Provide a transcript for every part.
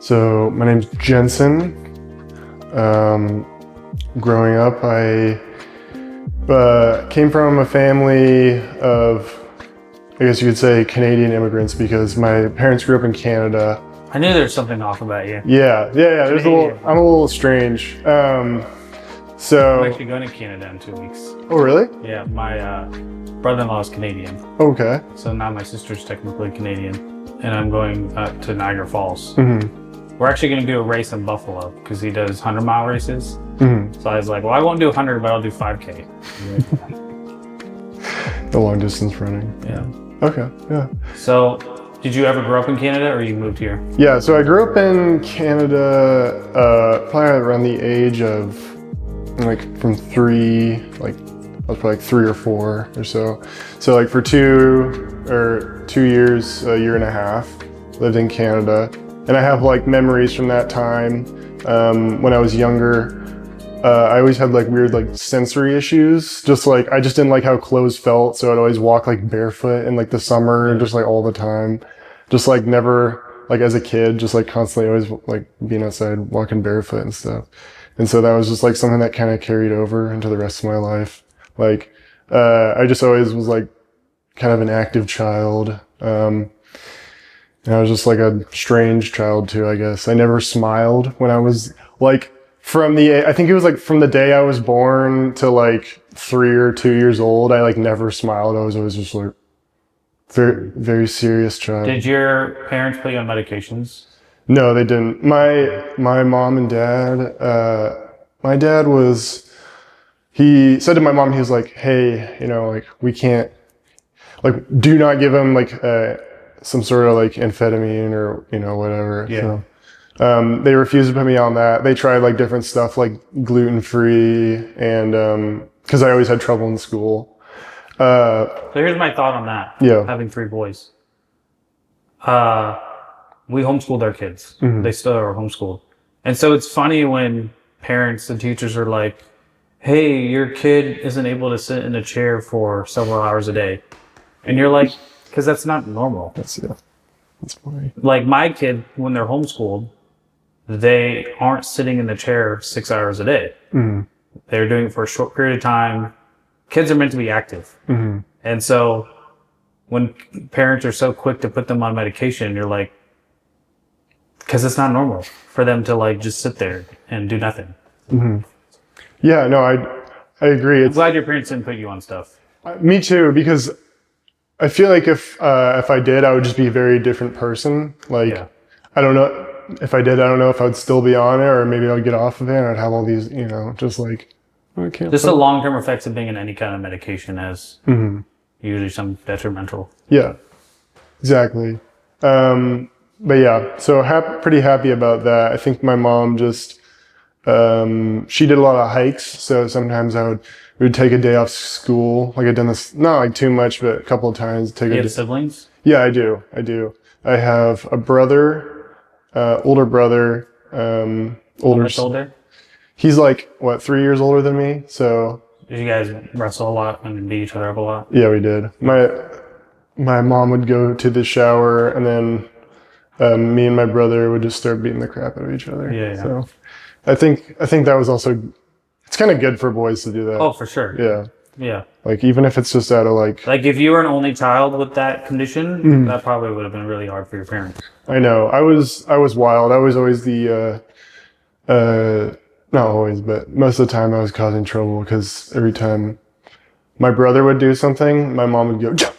So my name's Jensen. Growing up, I came from a family of, I guess you could say, Canadian immigrants because my parents grew up in Canada. I knew there was something off about you. Yeah. There's I'm a little strange. I'm actually going to Canada in 2 weeks. Oh, really? Yeah, my brother-in-law is Canadian. Okay. So now my sister's technically Canadian, and I'm going to Niagara Falls. Mm-hmm. We're actually going to do a race in Buffalo because he does 100-mile races. Mm-hmm. So I was like, well, I won't do 100, but I'll do 5K. The long distance running. Yeah. Okay. Yeah. So, did you ever grow up in Canada, or you moved here? Yeah. So I grew up in Canada, probably around the age of from 3, I was probably 3 or 4 or so. So for 2 years, a year and a half, lived in Canada. And I have memories from that time. When I was younger, I always had weird sensory issues. I just didn't like how clothes felt. So I'd always walk barefoot in the summer, just all the time. Just never, as a kid, just constantly always being outside, walking barefoot and stuff. And so that was just something that kind of carried over into the rest of my life. I just always was kind of an active child. And I was just a strange child too, I guess. I never smiled when I was I think it was from the day I was born to 3 or 2 years old. I never smiled. I was always just very, very serious child. Did your parents put you on medications? No, they didn't. My mom and dad, my dad he said to my mom, he was hey, we can't, do not give him some sort of amphetamine or, whatever. Yeah. So, they refused to put me on that. They tried different stuff gluten-free and, cause I always had trouble in school. So here's my thought on that. Yeah. Having 3 boys. We homeschooled our kids. Mm-hmm. They still are homeschooled. And so it's funny when parents and teachers are like, hey, your kid isn't able to sit in a chair for several hours a day. And you're like, because that's not normal. That's funny. My kid, when they're homeschooled, they aren't sitting in the chair 6 hours a day. Mm-hmm. They're doing it for a short period of time. Kids are meant to be active. Mm-hmm. And so when parents are so quick to put them on medication, you're like, because it's not normal for them to just sit there and do nothing. Mm-hmm. Yeah, no, I agree. I'm glad your parents didn't put you on stuff. Me too, because I feel if I did, I would just be a very different person. Yeah. I don't know if I did. I don't know if I would still be on it, or maybe I would get off of it and I'd have all these, just I can't. Just the long-term effects of being on any kind of medication as Mm-hmm. usually some detrimental. Yeah, exactly. But yeah, so pretty happy about that. I think my mom just, she did a lot of hikes. So sometimes we would take a day off school. I'd done this, not too much, but a couple of times. Do you have siblings? Yeah, I do. I have a brother, older brother, How much older? He's 3 years older than me. So. Did you guys wrestle a lot and beat each other up a lot? Yeah, we did. My mom would go to the shower and then, me and my brother would just start beating the crap out of each other. Yeah. So I think that was also, it's kind of good for boys to do that. Oh, for sure. Yeah. Yeah. Even if it's just out of if you were an only child with that condition, Mm-hmm. that probably would have been really hard for your parents. I know. I was wild. I was always the, not always, but most of the time I was causing trouble because every time my brother would do something, my mom would go,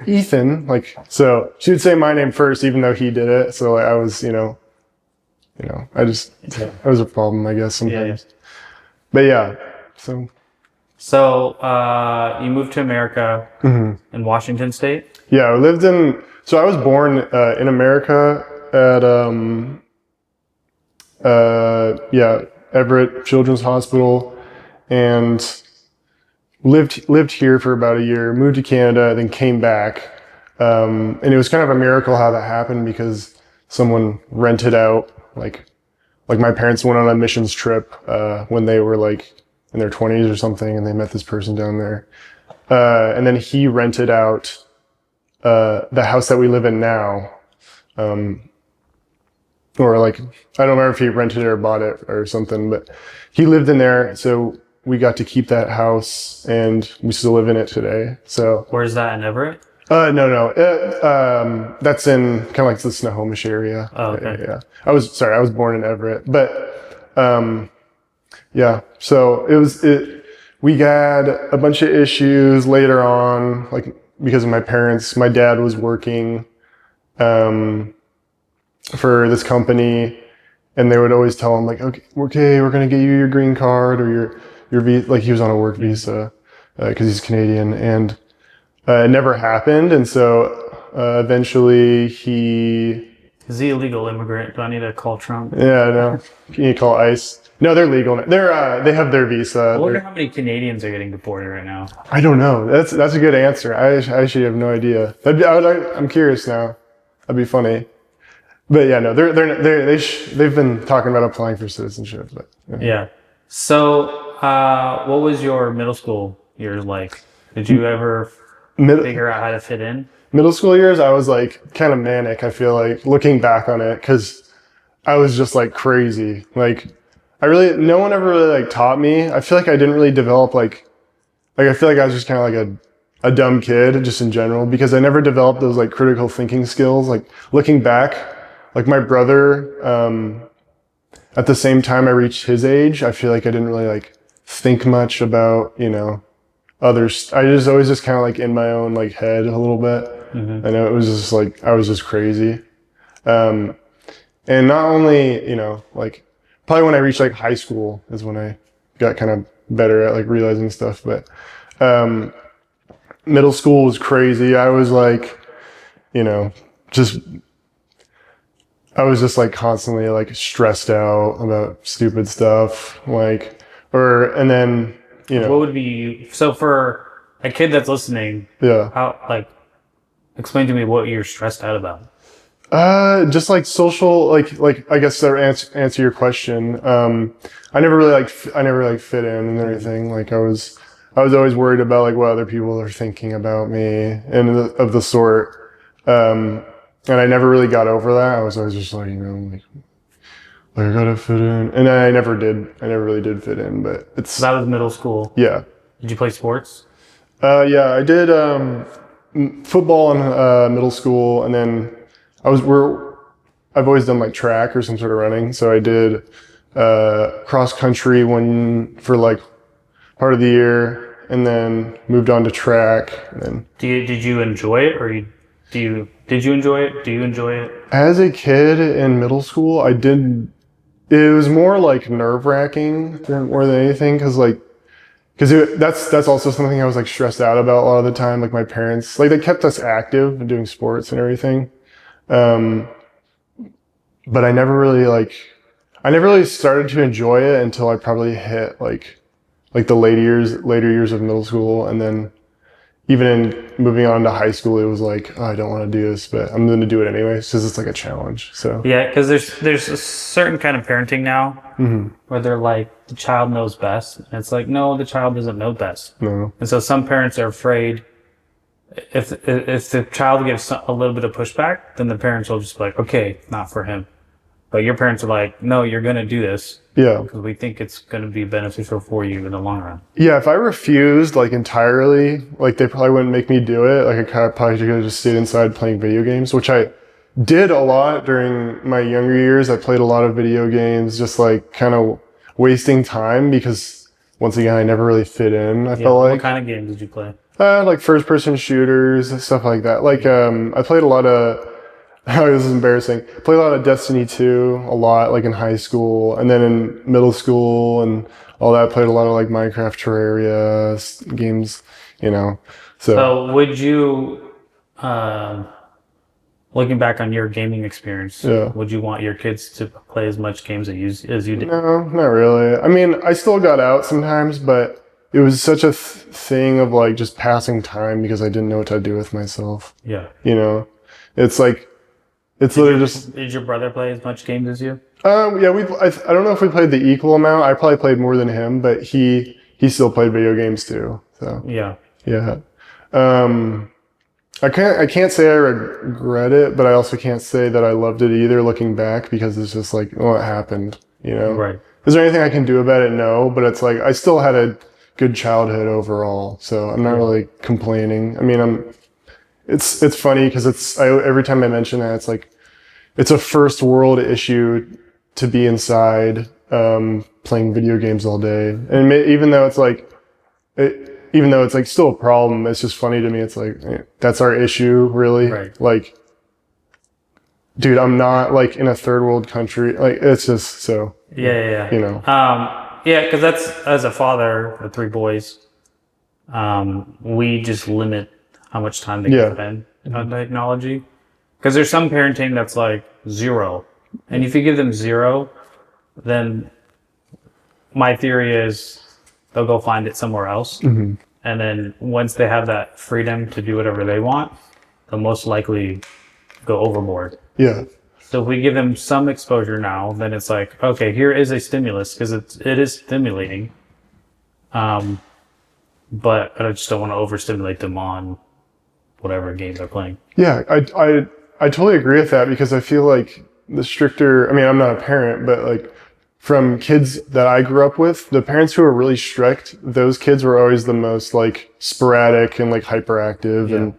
Ethan, so she would say my name first, even though he did it. So I was, I just, that was a problem, I guess, sometimes. Yeah. But yeah, so. So, you moved to America Mm-hmm. in Washington State? Yeah, I was born, in America at, Everett Children's Hospital, and lived here for about a year, moved to Canada, then came back. And it was kind of a miracle how that happened because someone rented out, my parents went on a missions trip, when they were in their 20s or something, and they met this person down there. And then he rented out, the house that we live in now, or like, I don't remember if he rented it or bought it or something, but he lived in there. So we got to keep that house and we still live in it today. So Where's that in Everett? no. That's in kind of like the Snohomish area. Oh, okay. Yeah. I was born in Everett, but, yeah. So we had a bunch of issues later on, like because of my parents. My dad was working, for this company, and they would always tell him like, okay, we're going to get you your green card or your visa. Like he was on a work visa, cause he's Canadian, and it never happened. And so, eventually Is he a illegal immigrant? Do I need to call Trump? yeah, no, you need to call ICE. No, they're legal. They have their visa. I wonder how many Canadians are getting deported right now. I don't know. That's a good answer. I actually have no idea. I'm curious now. That'd be funny. But yeah, no, they've been talking about applying for citizenship. But Yeah. So, what was your middle school years like? Did you ever figure out how to fit in? Middle school years, I was like kind of manic. I feel like looking back on it, because I was just like crazy. Like no one ever really like taught me. I feel like I didn't really develop like I feel like I was just kind of like a dumb kid just in general, because I never developed those like critical thinking skills. Like looking back, like my brother, at the same time I reached his age, I feel like I didn't really like think much about, others. I was always just kind of like in my own like head a little bit. Mm-hmm. I know it was just like, I was just crazy. And not only, like probably when I reached like high school is when I got kind of better at like realizing stuff. But, middle school was crazy. I was like, I was just like constantly like stressed out about stupid stuff. And then, What would be, so for a kid that's listening, yeah. how, explain to me what you're stressed out about. Just like social, like I guess to answer your question. I never really fit in and everything. Like I was always worried about like what other people are thinking about me and of the sort. And I never really got over that. I was always just like, like I gotta fit in, and I never really did fit in. But So that was middle school. Yeah. Did you play sports? Yeah, I did football in middle school, and then I've always done like track or some sort of running. So I did cross country for like part of the year, and then moved on to track. And then Did you enjoy it, or did you enjoy it? Do you enjoy it? As a kid in middle school, I did. It was more like nerve-wracking more than anything, because that's also something I was like stressed out about a lot of the time. Like my parents, like they kept us active and doing sports and everything, but I never really started to enjoy it until I probably hit like the later years of middle school, and then even in moving on to high school, it was like, oh, I don't want to do this, but I'm going to do it anyways because it's like a challenge. So yeah, because there's a certain kind of parenting now where they're like, the child knows best, and it's like, no, the child doesn't know best. No. And so some parents are afraid if the child gives a little bit of pushback, then the parents will just be like, okay, not for him. But your parents are like, no, you're going to do this. Yeah. Because we think it's going to be beneficial for you in the long run. Yeah, if I refused like entirely, like they probably wouldn't make me do it. Like I probably could have just stayed inside playing video games, which I did a lot during my younger years. I played a lot of video games, just like kind of wasting time, because once again, I never really fit in. I felt like. What kind of games did you play? Like first person shooters, stuff like that. Like I played a lot of. Oh, this is embarrassing. Played a lot of Destiny 2, a lot, like in high school, and then in middle school and all that. Played a lot of like Minecraft, Terraria games, So would you, looking back on your gaming experience, would you want your kids to play as much games as you did? No, not really. I mean, I still got out sometimes, but it was such a thing of like just passing time because I didn't know what to do with myself. Yeah. It's like. It's literally just. Did your brother play as much games as you? Yeah, I don't know if we played the equal amount. I probably played more than him, but he still played video games too. So yeah. Yeah. I can't say I regret it, but I also can't say that I loved it either looking back because it's just like, oh, it happened, you know? Right. Is there anything I can do about it? No, but it's like, I still had a good childhood overall. So I'm not really complaining. I mean, it's funny because every time I mention that, it's like, it's a first world issue to be inside, playing video games all day. And even though it's like, even though it's like still a problem, it's just funny to me. It's like, that's our issue, really. Right. Like, dude, I'm not like in a third world country. Like, it's just so, Yeah. you know. Yeah, because that's, as a father of 3 boys, we just limit how much time they can spend on technology. Because there's some parenting that's like 0. And if you give them 0, then my theory is they'll go find it somewhere else. And then once they have that freedom to do whatever they want, they'll most likely go overboard. Yeah. So if we give them some exposure now, then it's like, okay, here is a stimulus because it is stimulating. But I just don't want to overstimulate them on whatever game they're playing. Yeah, I totally agree with that because I feel like the stricter, I mean, I'm not a parent, but like from kids that I grew up with, the parents who were really strict, those kids were always the most like sporadic and like hyperactive and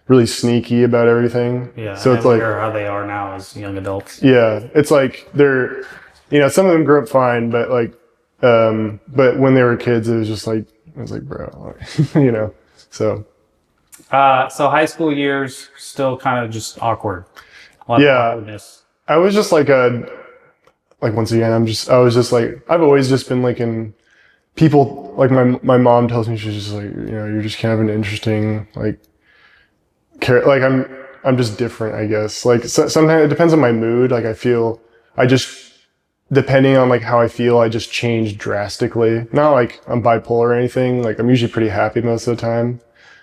really sneaky about everything. Yeah, so and it's I like wonder how they are now as young adults. Yeah, it's like they're, you know, some of them grew up fine, but like, but when they were kids, it was just like, I was like, bro, you know, so. So high school years still kind of just awkward. A lot of awkwardness. I was just like once again, I was just like, I've always just been like in people, like my mom tells me, she's just like, you know, you're just kind of an interesting, like, like I'm just different, I guess. Like sometimes it depends on my mood. Like depending on like how I feel, I just change drastically. Not like I'm bipolar or anything. Like I'm usually pretty happy most of the time.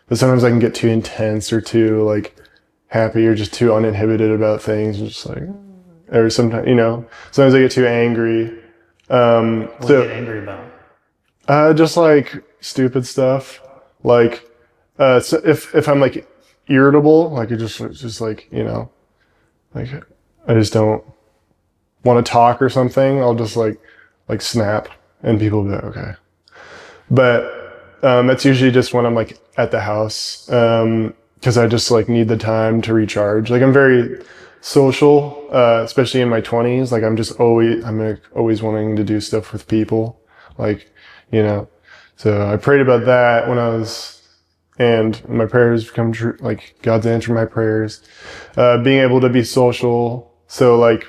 But sometimes I can get too intense or too like happy or just too uninhibited about things. Just like, or sometimes, you know, sometimes I get too angry. What do you get angry about? Just like stupid stuff. Like, so if I'm like irritable, like it's just like, you know, like I just don't want to talk or something, I'll just like snap and people will be like, okay. But that's usually just when I'm like at the house, because I just like need the time to recharge. Like I'm very social, especially in my 20s. Like I'm like, always wanting to do stuff with people, like, you know. So I prayed about that when I was, and my prayers become true. Like God's answered my prayers, being able to be social. So like,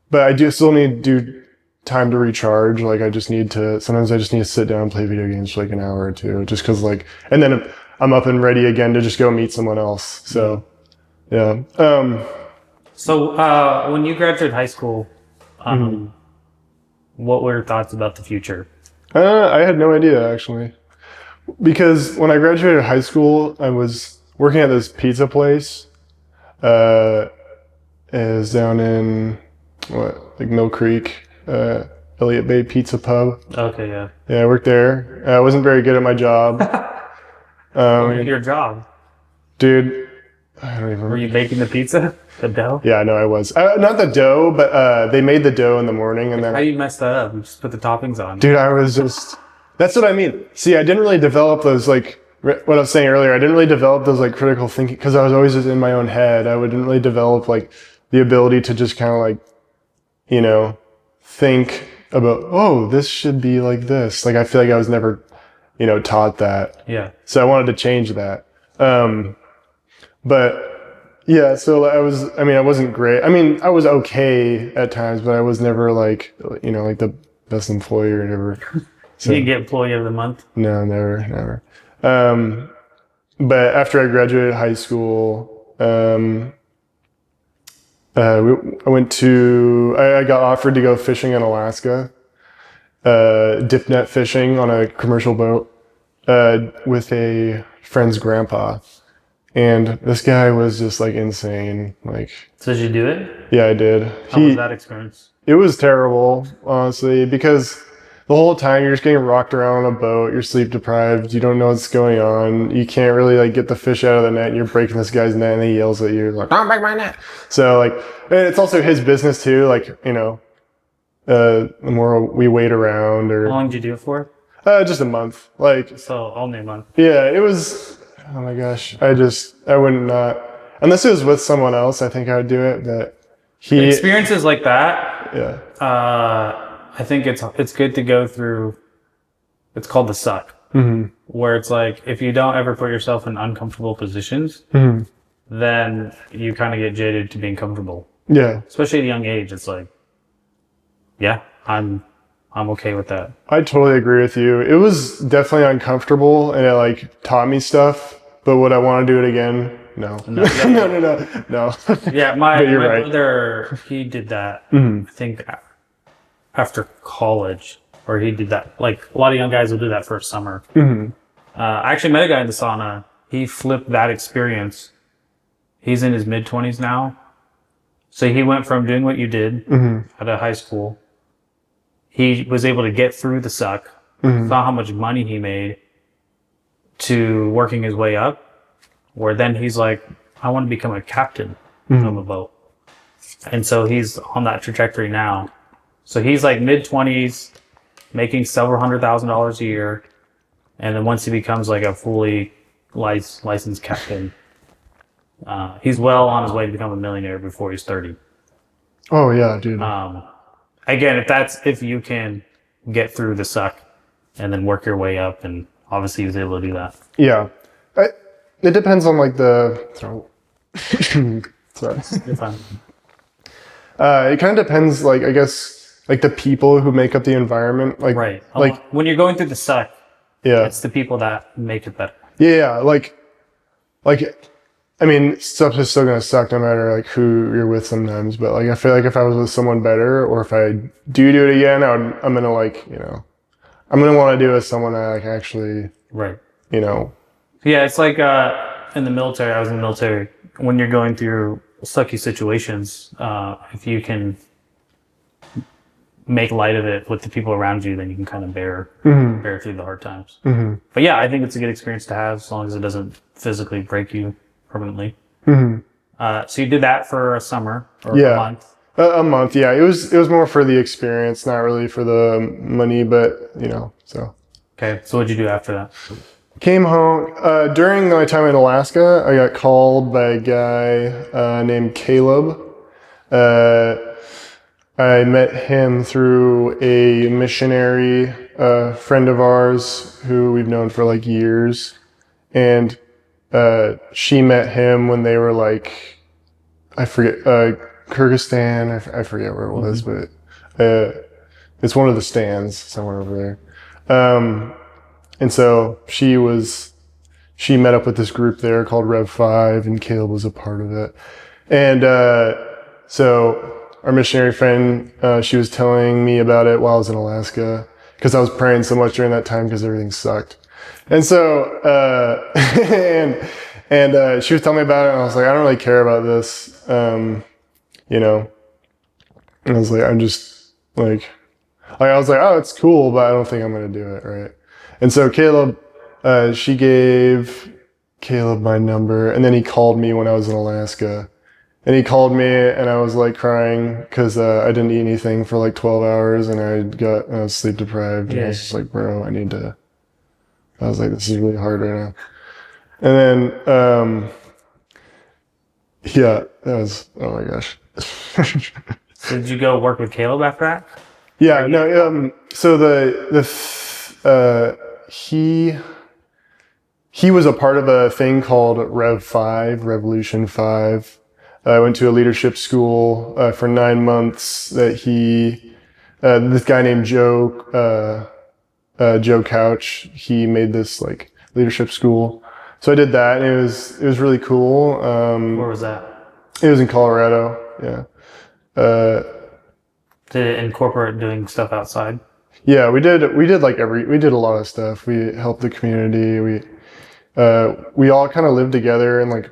but I do still need to do time to recharge. Like sometimes I just need to sit down and play video games for like an hour or two, just cause like, and then I'm up and ready again to just go meet someone else. So, yeah. So when you graduated high school, what were your thoughts about the future? I had no idea actually, because when I graduated high school, I was working at this pizza place, is down in like Mill Creek, Elliott Bay Pizza Pub. Okay, yeah. Yeah, I worked there. I wasn't very good at my job. Your job? Dude, I don't even remember. Were you baking the pizza? The dough? Yeah, I know I was. Not the dough, but they made the dough in the morning and then. How you messed that up? You just put the toppings on. Dude, I was just. That's what I mean. See, I didn't really develop those like what I was saying earlier. I didn't really develop those like critical thinking because I was always just in my own head. I didn't really develop like the ability to just kind of like, you know, think about, oh, this should be like this. Like I feel like I was never, you know, taught that. Yeah. So I wanted to change that. But yeah, so I wasn't great. I mean, I was okay at times, but I was never like, you know, like the best employee or whatever. So, you didn't get employee of the month? No, never. But after I graduated high school, I got offered to go fishing in Alaska, dip net fishing on a commercial boat, with a friend's grandpa. And this guy was just like insane. Like, So did you do it? Yeah, I did. How was that experience? It was terrible, honestly, because the whole time you're just getting rocked around on a boat. You're sleep deprived. You don't know what's going on. You can't really like get the fish out of the net. And you're breaking this guy's net, and he yells at you like, "Don't break my net!" So like, and it's also his business too. Like, you know, the more we wait around, How or long did you do it for? just a month. Like, So only a month. yeah, it was. Oh my gosh, I wouldn't not unless it was with someone else. I think I would do it, but Experiences like that. Yeah. I think it's good to go through. It's called the suck, where it's like if you don't ever put yourself in uncomfortable positions, then you kind of get jaded to being comfortable. Yeah. Especially at a young age, it's like, yeah, I'm okay with that. I totally agree with you. It was definitely uncomfortable, and it like taught me stuff. But would I want to do it again? No. No. No. Yeah, my right. brother, he did that. I think after college, or he did that. Like a lot of young guys will do that for a summer. I actually met a guy in the sauna. He flipped that experience. He's in his mid-20s now. So he went from doing what you did at a high school. He was able to get through the suck, saw how much money he made, to working his way up, where then he's like, I want to become a captain of a boat. And so he's on that trajectory now. So he's like mid-20s, making several $100,000 a year. And then once he becomes like a fully licensed captain, he's well on his way to become a millionaire before he's 30. Oh yeah, dude. Again, if you can get through the suck and then work your way up, and obviously he was able to do that. Yeah. It depends on like the sorry. You're fine. It kind of depends, like, I guess, like the people who make up the environment. Like, Right. Like, when you're going through the suck, yeah. it's the people that make it better. Yeah. Like, I mean, stuff is still going to suck no matter like who you're with sometimes. But like, I feel like if I was with someone better, or if I do it again, I'm going to like, you know, I'm going to want to do it with someone I like actually, Right. you know. Yeah. It's like, in the military, I was in the military, when you're going through sucky situations, if you can make light of it with the people around you, then you can kind of bear through the hard times. But yeah, I think it's a good experience to have, as long as it doesn't physically break you permanently. So you did that for a summer or a month? A month, yeah. It was more for the experience, not really for the money, but you know, so. Okay, so what'd you do after that? Came home. During my time in Alaska, I got called by a guy named Caleb. I met him through a missionary friend of ours who we've known for like years. And she met him when they were like, I forget, Kyrgyzstan, I forget where it was, but it's one of the stands somewhere over there. And so she met up with this group there called Rev 5, and Caleb was a part of it. And so our missionary friend, she was telling me about it while I was in Alaska, because I was praying so much during that time because everything sucked. And so, she was telling me about it, and I was like, I don't really care about this, you know. And I was like, I'm just like I was like, oh, it's cool, but I don't think I'm going to do it, right? And so Caleb, she gave Caleb my number, and then he called me when I was in Alaska. And he called me, and I was like crying because I didn't eat anything for like 12 hours, and I was sleep deprived. And I was just like, bro, I was like, this is really hard right now. And then, yeah, that was, oh my gosh. So did you go work with Caleb after that? Yeah, no, so he was a part of a thing called Rev 5, Revolution 5. I went to a leadership school for 9 months that this guy named Joe Couch, he made this like leadership school. So I did that, and it was really cool. Where was that? It was in Colorado, yeah. Did it incorporate doing stuff outside? Yeah, we did a lot of stuff. We helped the community. We all kind of lived together in like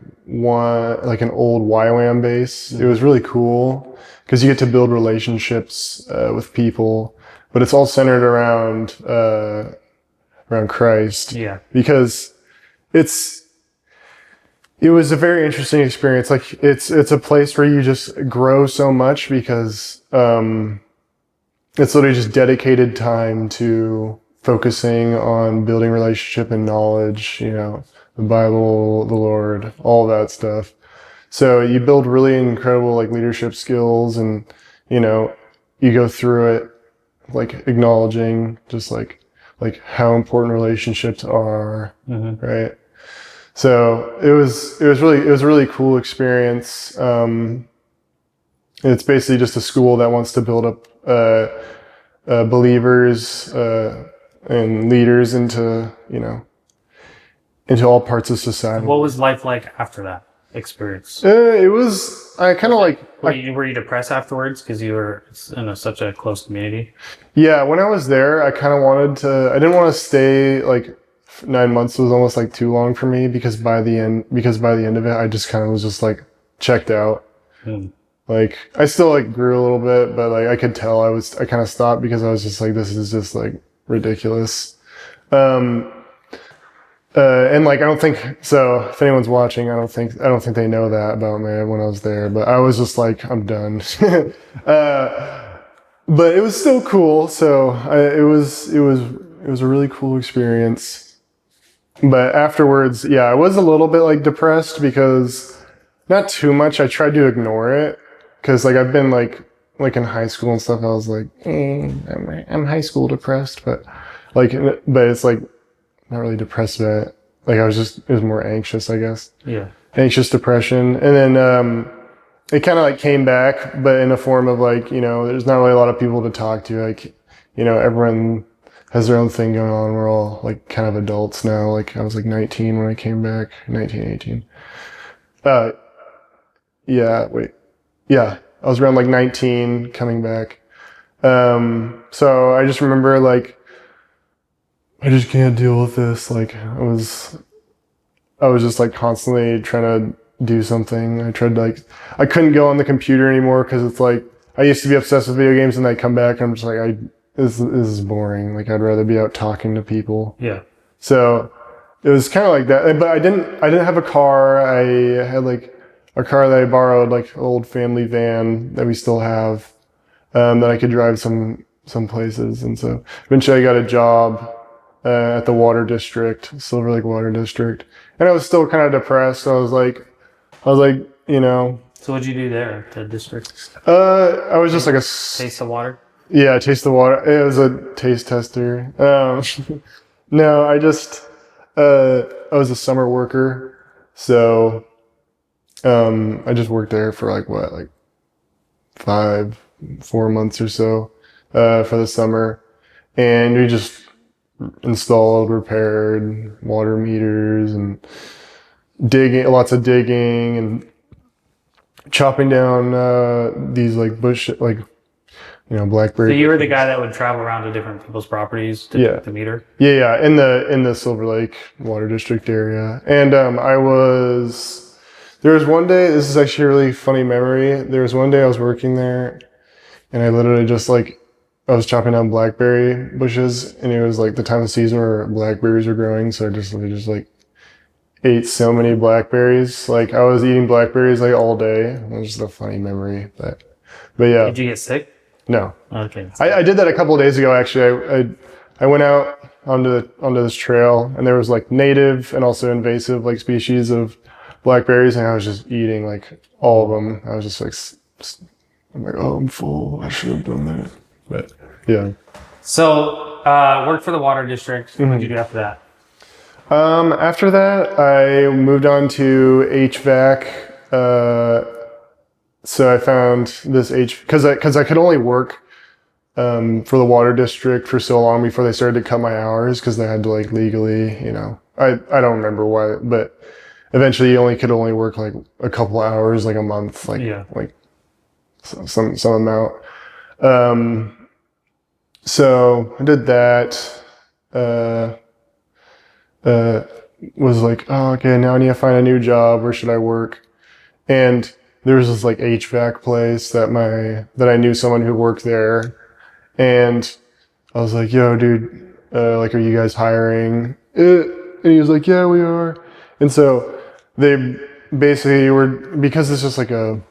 an old YWAM base. It was really cool because you get to build relationships with people. but it's all centered around Christ. Yeah. Because it was a very interesting experience. Like it's a place where you just grow so much because it's literally just dedicated time to focusing on building relationship and knowledge, the Bible, the Lord, all that stuff. So you build really incredible like leadership skills, and you go through it like acknowledging just like how important relationships are, right? So it was a really cool experience. It's basically just a school that wants to build up believers and leaders into all parts of society. What was life like after that experience? It was, I kind of like... Were you depressed afterwards because you were in such a close community? Yeah, when I was there, I kind of I didn't want to stay, like 9 months was almost like too long for me because by the end of it, I just kind of was just like checked out. Like I still like grew a little bit, but like I could tell I kind of stopped because I was just like, this is just like ridiculous. And like, I don't think, so if anyone's watching, I don't think they know that about me when I was there, but I was just like, I'm done. But it was still cool. So it was a really cool experience. But afterwards, yeah, I was a little bit like depressed because not too much. I tried to ignore it because like I've been like in high school and stuff. I was like, I'm high school depressed, but it's like not really depressed about it. Like it was more anxious, I guess. Yeah. Anxious depression. And then it kind of like came back, but in a form of like, there's not really a lot of people to talk to. Like, everyone has their own thing going on. We're all like kind of adults now. Like I was like 19 when I came back, 19, 18. Yeah, wait. Yeah, I was around like 19 coming back. So I just remember like, I just can't deal with this. Like I was just like constantly trying to do something. I couldn't go on the computer anymore because it's like, I used to be obsessed with video games and I'd come back and I'm just like, this is boring. Like I'd rather be out talking to people. Yeah. So it was kind of like that, but I didn't have a car. I had like a car that I borrowed, like an old family van that we still have, that I could drive some places. And so eventually I got a job at the water district, Silver Lake Water District. And I was still kind of depressed. I was like, So what'd you do there at the district? I was just like Taste the water? Yeah, taste the water. It was a taste tester. No, I was a summer worker. So, I just worked there for like 4 months or so, for the summer. And we just installed, repaired water meters and lots of digging and chopping down these like blackberry. So you were the guy that would travel around to different people's properties to check the meter? Yeah, in the Silver Lake Water District area. And there was one day, this is actually a really funny memory. There was one day I was working there and I literally just I was chopping down blackberry bushes, and it was like the time of season where blackberries were growing. So I just ate so many blackberries. Like I was eating blackberries like all day. It was just a funny memory, but yeah. Did you get sick? No. Okay. I did that a couple of days ago. Actually, I went out onto this trail, and there was like native and also invasive like species of blackberries, and I was just eating like all of them. I was just like, I'm like, oh, I'm full. I should have done that. But yeah. So worked for the water district. What did you do after that? After that, I moved on to HVAC. So I found this because I could only work for the water district for so long before they started to cut my hours because they had to like legally, I don't remember why, but eventually you could only work like a couple hours like a month, like some amount. So I did that. Was like, oh, okay, now I need to find a new job. Where should I work? And there was this like HVAC place that I knew someone who worked there, and I was like, yo, dude, like, are you guys hiring? And he was like, yeah, we are. And so they basically were, because it's just like a,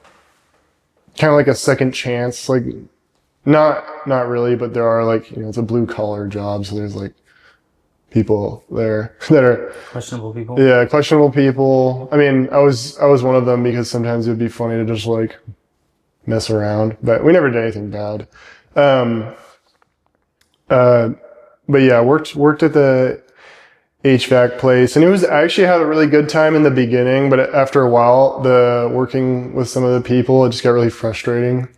kind of like a second chance, like, not really, but there are like, it's a blue collar job. So there's like people there that are, Questionable people. yeah, questionable people. I mean, I was one of them because sometimes it would be funny to just like mess around, but we never did anything bad. Um, uh, but yeah, worked at the HVAC place, and it was I actually had a really good time in the beginning, but after a while, the working with some of the people, it just got really frustrating.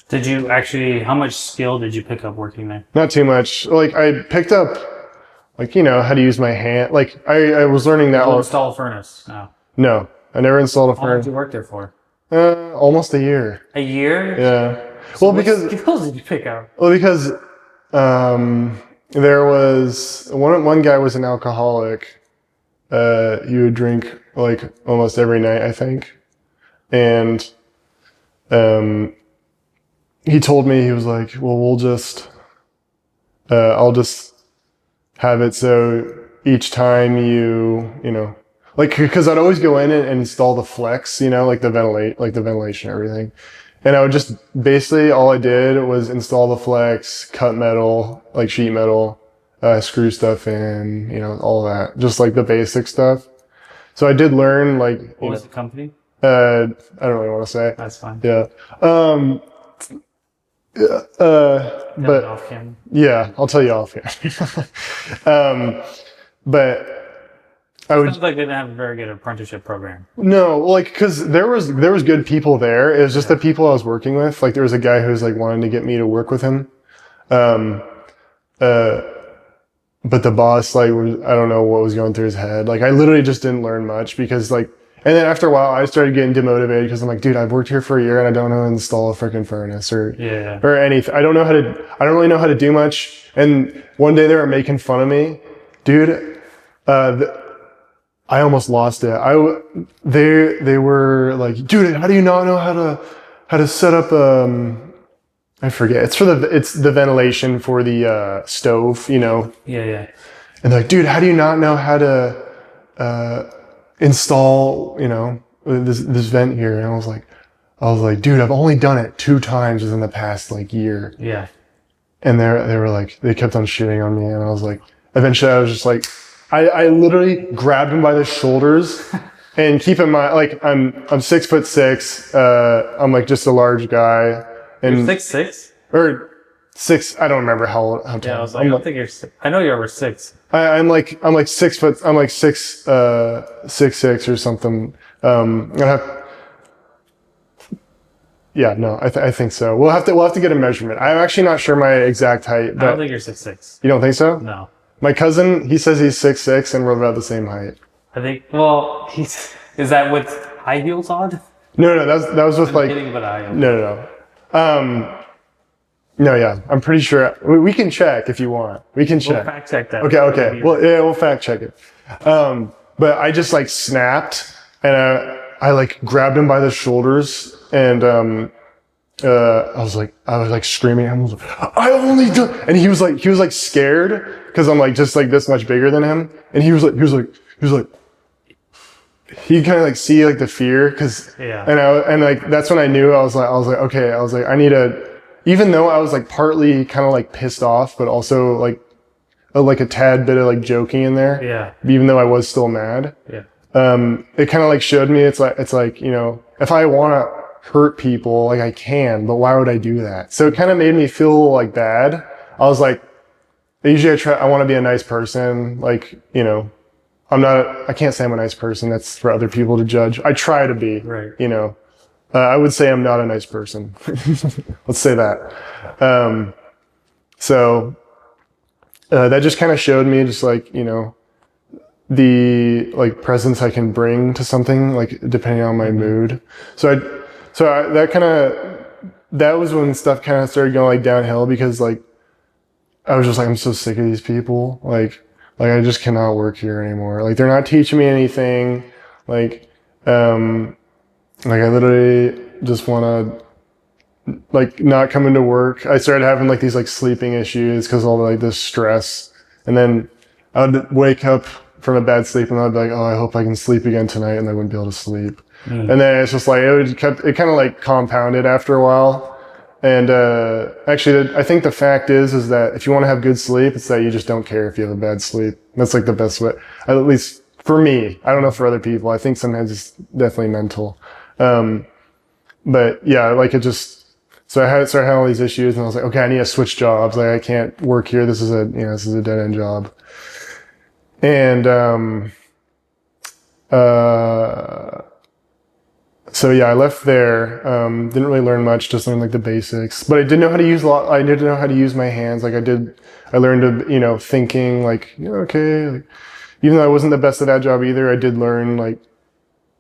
Did you actually? How much skill did you pick up working there? Not too much. Like I picked up, like how to use my hand. Like I was learning that. Did you install a furnace? No. No, I never installed a How long did furnace. you work there for? Almost a year. A year? Yeah. So Well, what because skills did you pick up? there was one guy was an alcoholic. He would drink like almost every night, I think, and um, he told me he was like, "Well, I'll just have it so each time like because I'd always go in and install the flex, like the ventilation, and everything." And I would just basically all I did was install the flex, cut metal, like sheet metal, screw stuff in, all that, just like the basic stuff. So I did learn like, What was the company? I don't really want to say. That's fine. Yeah. Tell me But off camera. yeah, I'll tell you off here. But I would Sounds like they didn't have a very good apprenticeship program. no, like because there was good people there. It was just the people I was working with. Like there was a guy who was like wanting to get me to work with him. Um, uh, but the boss I don't know what was going through his head. Like I literally just didn't learn much because like, and then after a while I started getting demotivated because I'm like, dude, I've worked here for a year and I don't know how to install a freaking furnace Yeah. or anything. I don't really know how to do much. And one day they were making fun of me, dude. I almost lost it. They were like, dude, how do you not know how to set up I forget. It's the ventilation for the stove, Yeah. And they're like, dude, how do you not know how to install, this vent here? And I was like, dude, I've only done it 2 times within the past like year. Yeah. And they were like, they kept on shitting on me, and I was like, eventually I was just like, I literally grabbed him by the shoulders, and keep in mind, like I'm 6'6", I'm like just a large guy, and You're 6'6"? or 6, I don't remember how tall. Yeah, I was like, I don't think you're 6. I know you're over 6. I'm like 6 foot, I'm like 6'6" or something. Yeah, no, I think so. We'll have to get a measurement. I'm actually not sure my exact height, I but don't think you're 6'6". you don't think so? No. My cousin, he says he's 6'6", and we're about the same height. I think, well, is that with high heels on? No, that was with I'm like, kidding about high heels. no. No, yeah, I'm pretty sure. We can check if you want. We can We'll check. fact check that. Okay. Well, yeah, we'll fact check it. But I just like snapped, and I like grabbed him by the shoulders, and I was like screaming. I was like, I only do, and he was like scared because I'm like just like this much bigger than him, and he was like he kind of like see like the fear because Yeah. and like that's when I knew I was like okay, I need to, even though I was like partly kind of like pissed off, but also like a tad bit of like joking in there. Yeah. Even though I was still mad. Yeah. It kind of like showed me it's like if I want to hurt people, like I can, but why would I do that? So it kind of made me feel like bad. I was like, usually I want to be a nice person. Like, I can't say I'm a nice person. That's for other people to judge. I try to be, Right. I would say I'm not a nice person. Let's say that. So that just kind of showed me just like, the like presence I can bring to something, like depending on my mood. That was when stuff kind of started going like downhill, because like I was just like, I'm so sick of these people. Like I just cannot work here anymore. Like they're not teaching me anything. Like I literally just want to like not coming to work. I started having like these like sleeping issues because all like this stress. And then I would wake up from a bad sleep and I'd be like, oh, I hope I can sleep again tonight, and I wouldn't be able to sleep. And then it's just like it kind of like compounded after a while. And actually, I think the fact is that if you want to have good sleep, it's that you just don't care if you have a bad sleep. That's like the best way, at least for me. I don't know for other people. I think sometimes it's definitely mental. But yeah, like it just, so I started having all these issues, and I was like, okay, I need to switch jobs. Like I can't work here. This is a dead end job. And so yeah, I left there. Didn't really learn much, just learned like the basics. But I didn't know how to use I didn't know how to use my hands. Like I learned to, thinking like, okay. Like, even though I wasn't the best at that job either, I did learn like,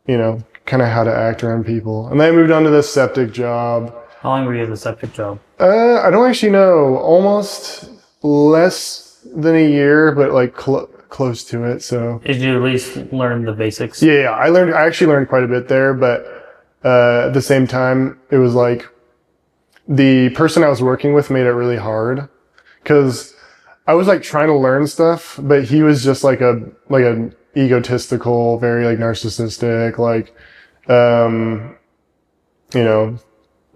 kind of how to act around people. And then I moved on to this septic job. How long were you in the septic job? I don't actually know. Almost less than a year, but like close to it. So Did you at least learn the basics? yeah, I actually learned quite a bit there, but at the same time, it was like the person I was working with made it really hard because I was like trying to learn stuff, but he was just like an egotistical, very like narcissistic, like,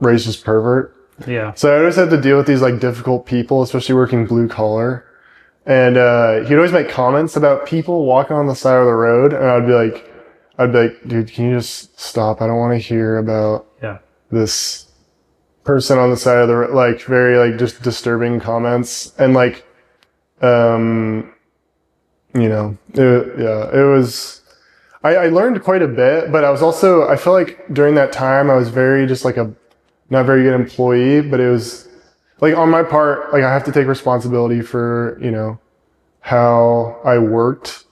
racist pervert. Yeah. So I always had to deal with these like difficult people, especially working blue collar. And he'd always make comments about people walking on the side of the road, and I'd be like, dude, can you just stop? I don't want to hear about this person on the side of the road, like very like just disturbing comments. And like, it was, I learned quite a bit, but I feel like during that time I was very just like a not very good employee, but it was like on my part, like I have to take responsibility for, how I worked,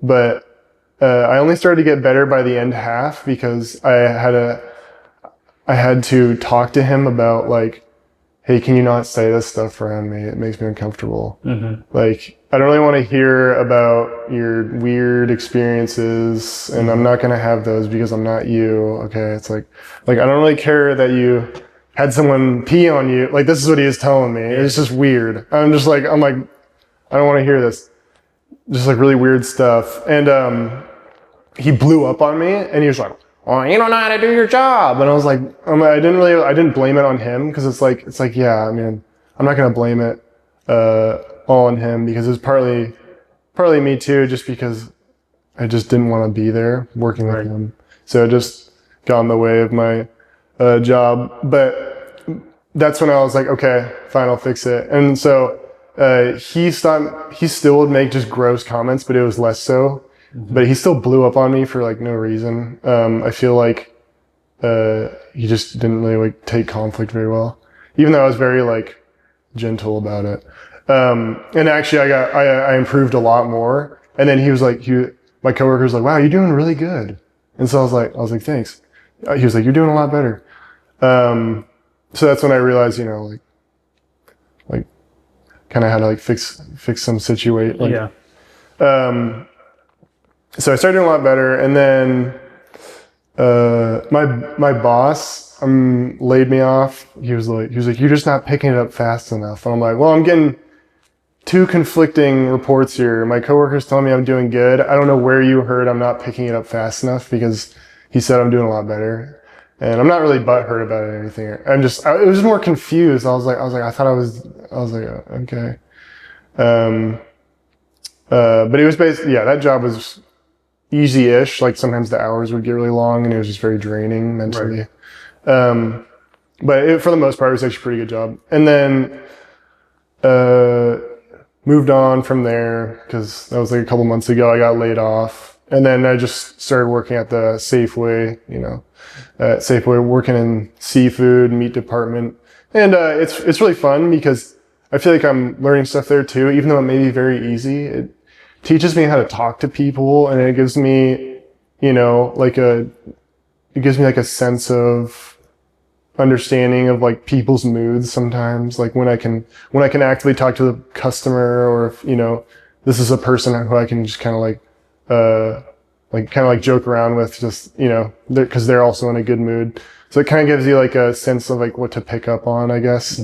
but I only started to get better by the end half because I had to talk to him about like, hey, can you not say this stuff around me? It makes me uncomfortable. Like, I don't really want to hear about your weird experiences, and I'm not going to have those because I'm not you. Okay. It's like, I don't really care that you had someone pee on you. Like, this is what he was telling me. It's just weird. I'm like, I don't want to hear this. Just like really weird stuff. And, he blew up on me and he was like, well, you don't know how to do your job. And I was like, I didn't blame it on him because it's like, yeah, I mean, I'm not going to blame it, all on him because it was partly me too, just because I just didn't want to be there working with him. So it just got in the way of my, job. But that's when I was like, okay, fine, I'll fix it. And so, he still would make just gross comments, but it was less so. But he still blew up on me for like no reason. I feel like he just didn't really like take conflict very well, even though I was very like gentle about it. And actually, I improved a lot more. And then he was like, my coworker was like, "Wow, you're doing really good." And so I was like, "Thanks." He was like, "You're doing a lot better." So that's when I realized, like kind of how to like fix some situation. Like, so I started doing a lot better, and then my boss laid me off. He was like, "You're just not picking it up fast enough." And I'm like, "Well, I'm getting two conflicting reports here. My coworkers telling me I'm doing good. I don't know where you heard I'm not picking it up fast enough because he said I'm doing a lot better, and I'm not really butthurt about it or anything. I was just more confused. I was like, okay." But it was basically, that job was easy-ish. Like sometimes the hours would get really long and it was just very draining mentally. But for the most part, it was actually a pretty good job. And then, moved on from there because that was like a couple months ago. I got laid off. And then I just started working at the Safeway, at Safeway, working in seafood, meat department. And, it's really fun because I feel like I'm learning stuff there too, even though it may be very easy. It teaches me how to talk to people, and it gives me, like a sense of understanding of like people's moods sometimes. Like when I can actively talk to the customer, or if, this is a person who I can just kind of like, like kind of like joke around with, just, you know, because they're also in a good mood. So it kind of gives you like a sense of like what to pick up on, I guess.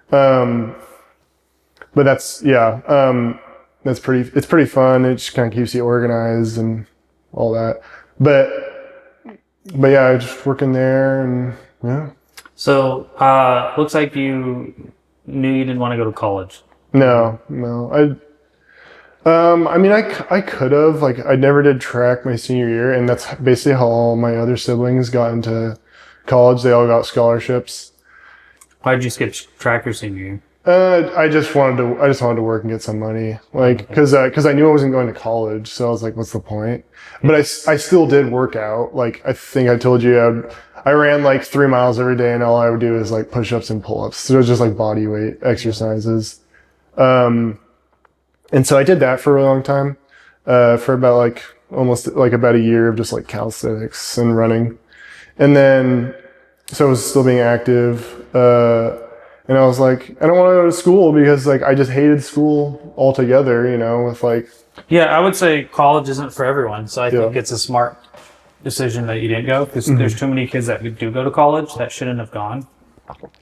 But that's, yeah, it's pretty fun. It just kind of keeps you organized and all that. But yeah, just working there and yeah. So, looks like you knew you didn't want to go to college. No. I mean, I could have, like, I never did track my senior year, and that's basically how all my other siblings got into college. They all got scholarships. Why did you skip track your senior year? I just wanted to work and get some money, like, because I knew I wasn't going to college, so I was like, what's the point? But I still did work out. Like, I think I told you I ran like 3 miles every day, and all I would do is like push-ups and pull-ups. So it was just like body weight exercises. And so I did that for a really long time, for about like almost like about a year of just like calisthenics and running. And then, so I was still being active, and I was like, I don't want to go to school because like I just hated school altogether, you know, with like. Yeah, I would say college isn't for everyone. So I think it's a smart decision that you didn't go, because there's too many kids that do go to college that shouldn't have gone.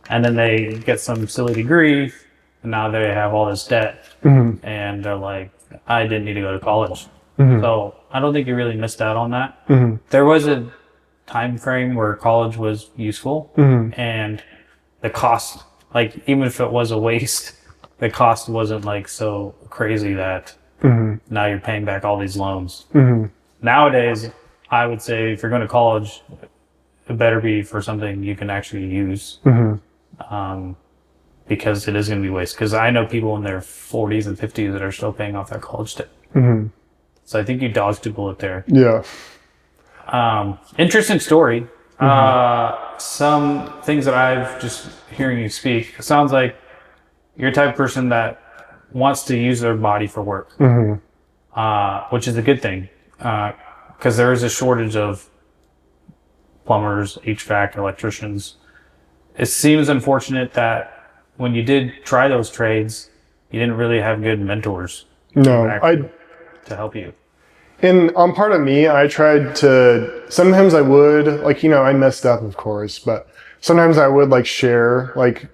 And then they get some silly degree, and now they have all this debt, and they're like, I didn't need to go to college. So I don't think you really missed out on that. There was a time frame where college was useful, and the cost, like, even if it was a waste, the cost wasn't like so crazy that now you're paying back all these loans. Nowadays, I would say if you're going to college, it better be for something you can actually use. Because it is going to be waste. Because I know people in their 40s and 50s that are still paying off their college debt. So I think you dodged a bullet there. Yeah. Interesting story. Some things that I've just hearing you speak, it sounds like you're the type of person that wants to use their body for work, which is a good thing, because there is a shortage of plumbers, HVAC, electricians. It seems unfortunate that when you did try those trades, you didn't really have good mentors. To help you. And on part of me, I tried to, sometimes I would, like, you know, I messed up, of course, but sometimes I would like share like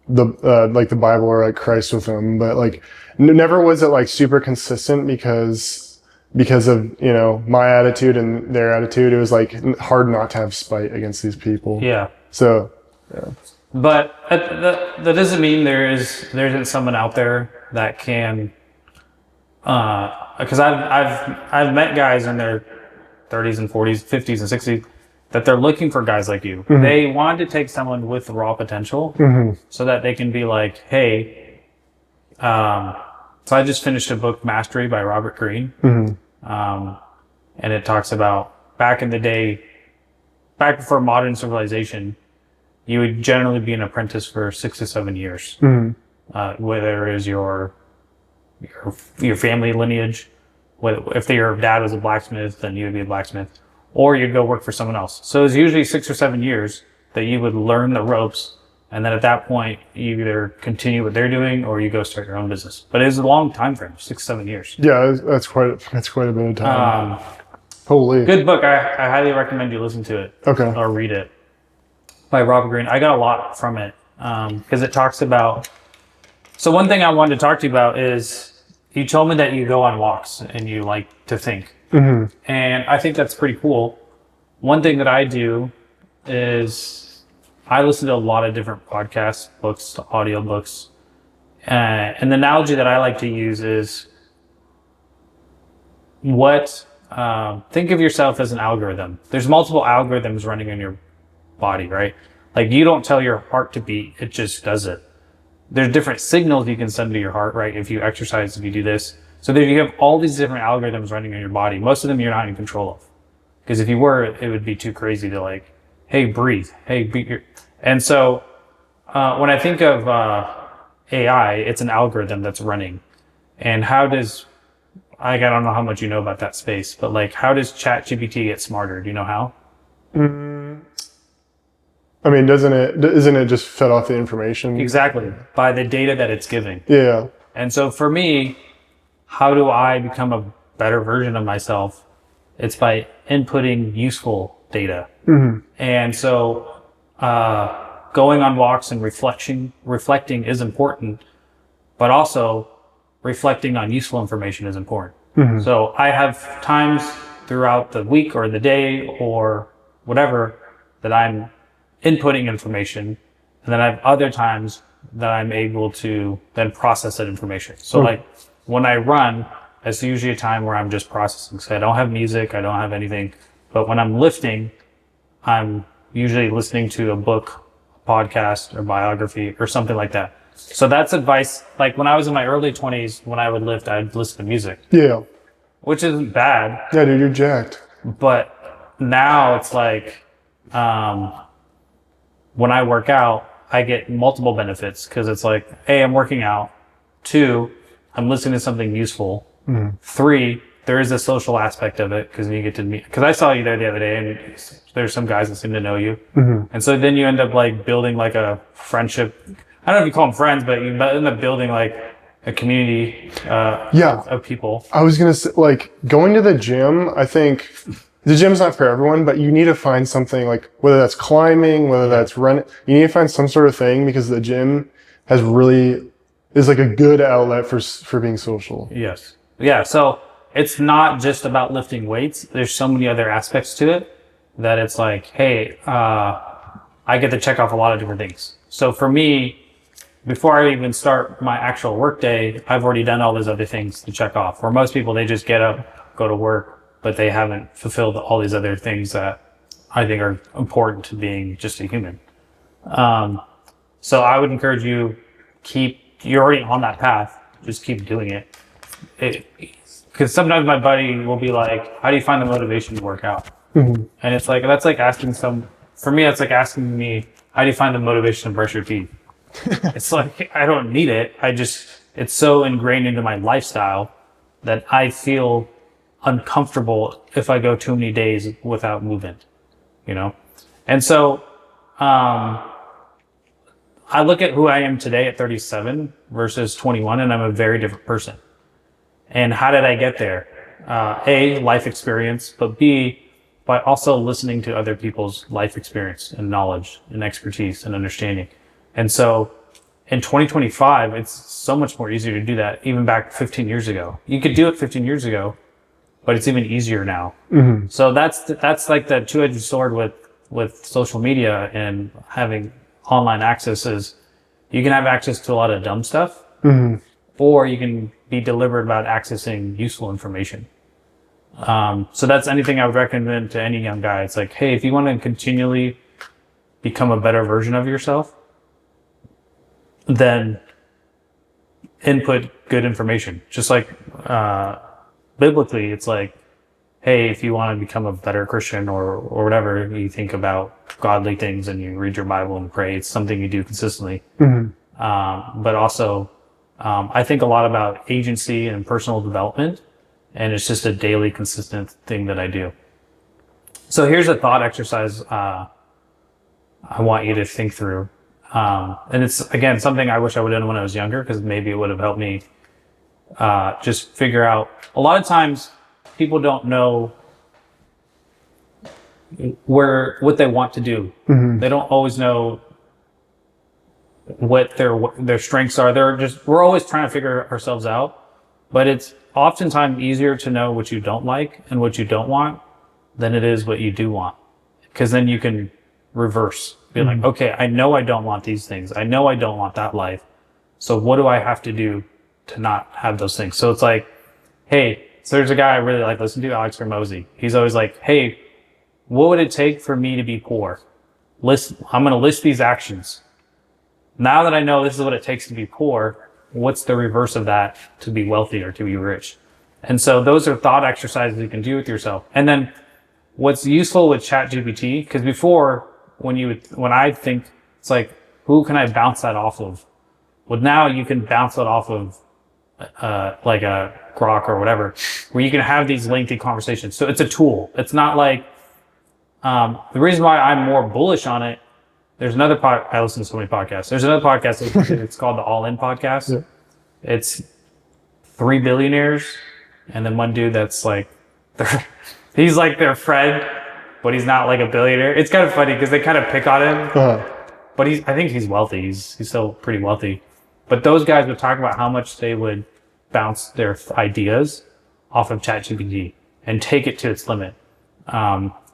the Bible or like Christ with them, but like never was it like super consistent because of, you know, my attitude and their attitude. It was like hard not to have spite against these people. Yeah. So, yeah. But that doesn't mean there isn't someone out there that can, because I've met guys in their 30s and 40s, 50s and 60s that they're looking for guys like you. They want to take someone with raw potential so that they can be like, hey, so I just finished a book, Mastery by Robert Greene. And it talks about back in the day, back before modern civilization, you would generally be an apprentice for 6 to 7 years. Whether it is your family lineage, if your dad was a blacksmith, then you would be a blacksmith, or you'd go work for someone else. So it's usually 6 or 7 years that you would learn the ropes, and then at that point you either continue what they're doing or you go start your own business. But it's a long time frame, 6 7 years. Yeah, that's quite a bit of time. Holy. Good book. I highly recommend you listen to it. Okay. Or read it. By Robert Greene. I got a lot from it because it talks about. So one thing I wanted to talk to you about is you told me that you go on walks and you like to think, and I think that's pretty cool. One thing that I do is I listen to a lot of different podcasts, books, audiobooks, and the analogy that I like to use is think of yourself as an algorithm. There's multiple algorithms running in your body, right? Like you don't tell your heart to beat, it just does it. There's different signals you can send to your heart, right? If you exercise, if you do this. So there you have all these different algorithms running in your body. Most of them you're not in control of. Because if you were, it would be too crazy to like, hey, breathe. Hey, beat your... And so when I think of AI, it's an algorithm that's running. And how does... I don't know how much you know about that space, but like, how does ChatGPT get smarter? Do you know how? I mean, isn't it just fed off the information? Exactly. By the data that it's giving. Yeah. And so for me, how do I become a better version of myself, it's by inputting useful data. And so going on walks and reflecting is important, but also reflecting on useful information is important. So I have times throughout the week or the day or whatever that I'm inputting information, and then I have other times that I'm able to then process that information. So like when I run, it's usually a time where I'm just processing. So I don't have music, I don't have anything. But when I'm lifting, I'm usually listening to a book, podcast, or biography or something like that. So that's advice. Like when I was in my early 20s, when I would lift, I'd listen to music. Yeah. Which isn't bad. Yeah, dude, you're jacked. But now it's like, when I work out, I get multiple benefits because it's like, A, I'm working out. 2, I'm listening to something useful. 3, there is a social aspect of it because you get to meet. Because I saw you there the other day, and there's some guys that seem to know you, and so then you end up like building like a friendship. I don't know if you call them friends, but you end up building like a community of people. I was gonna say, like, going to the gym, I think the gym's not for everyone, but you need to find something, like whether that's climbing, whether that's running, you need to find some sort of thing, because the gym is like a good outlet for being social. Yes. Yeah. So it's not just about lifting weights. There's so many other aspects to it that it's like, hey, I get to check off a lot of different things. So for me, before I even start my actual work day, I've already done all those other things to check off. For most people, they just get up, go to work, but they haven't fulfilled all these other things that I think are important to being just a human. So I would encourage you, you're already on that path, just keep doing it. Because sometimes my buddy will be like, how do you find the motivation to work out? And it's like, that's like asking for me, it's like asking me, how do you find the motivation to brush your teeth? It's like, I don't need it. It's so ingrained into my lifestyle that I feel uncomfortable if I go too many days without movement, you know? And so, I look at who I am today at 37 versus 21, and I'm a very different person. And how did I get there? A, life experience, but B, by also listening to other people's life experience and knowledge and expertise and understanding. And so in 2025, it's so much more easier to do that, even back 15 years ago. You could do it 15 years ago, but it's even easier now. So that's like the two-edged sword with social media and having online access is you can have access to a lot of dumb stuff, or you can be deliberate about accessing useful information. So that's anything I would recommend to any young guy. It's like, hey, if you want to continually become a better version of yourself, then input good information. Just like biblically, it's like, hey, if you want to become a better Christian or whatever, you think about godly things and you read your Bible and pray. It's something you do consistently. But also, I think a lot about agency and personal development, and it's just a daily consistent thing that I do. So here's a thought exercise I want you to think through. And it's, again, something I wish I would have done when I was younger, because maybe it would have helped me just figure out. A lot of times people don't know what they want to do. They don't always know what their strengths are. We're always trying to figure ourselves out, but it's oftentimes easier to know what you don't like and what you don't want than it is what you do want. Because then you can reverse. Be like, okay, I know I don't want these things. I know I don't want that life. So what do I have to do to not have those things? So it's like, hey, so there's a guy I really like, listen to, Alex Hormozy. He's always like, hey, what would it take for me to be poor? I'm going to list these actions. Now that I know this is what it takes to be poor, what's the reverse of that to be wealthy or to be rich? And so those are thought exercises you can do with yourself. And then what's useful with ChatGPT, because before, when I think, it's like, who can I bounce that off of? Well, now you can bounce it off of like a Grok or whatever, where you can have these lengthy conversations. So it's a tool. It's not like, the reason why I'm more bullish on it, there's another I listen to so many podcasts. There's another podcast, it's called the All In Podcast. Yeah. It's 3 billionaires and then one dude that's like, he's like their friend, but he's not like a billionaire. It's kind of funny because they kind of pick on him, but I think he's wealthy. He's still pretty wealthy. But those guys would talk about how much they would bounce their ideas off of ChatGPT and take it to its limit.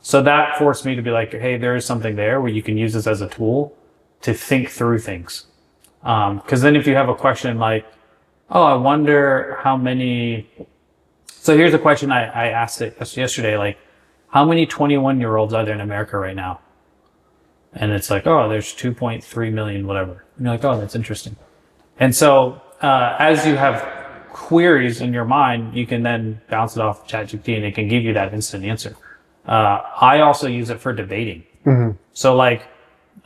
So that forced me to be like, hey, there is something there where you can use this as a tool to think through things. Because then if you have a question like, oh, I wonder how many... So here's a question I asked it yesterday, like, how many 21-year-olds are there in America right now? And it's like, oh, there's 2.3 million, whatever. And you're like, oh, that's interesting. And so as you have queries in your mind, you can then bounce it off ChatGPT and it can give you that instant answer. I also use it for debating. So like,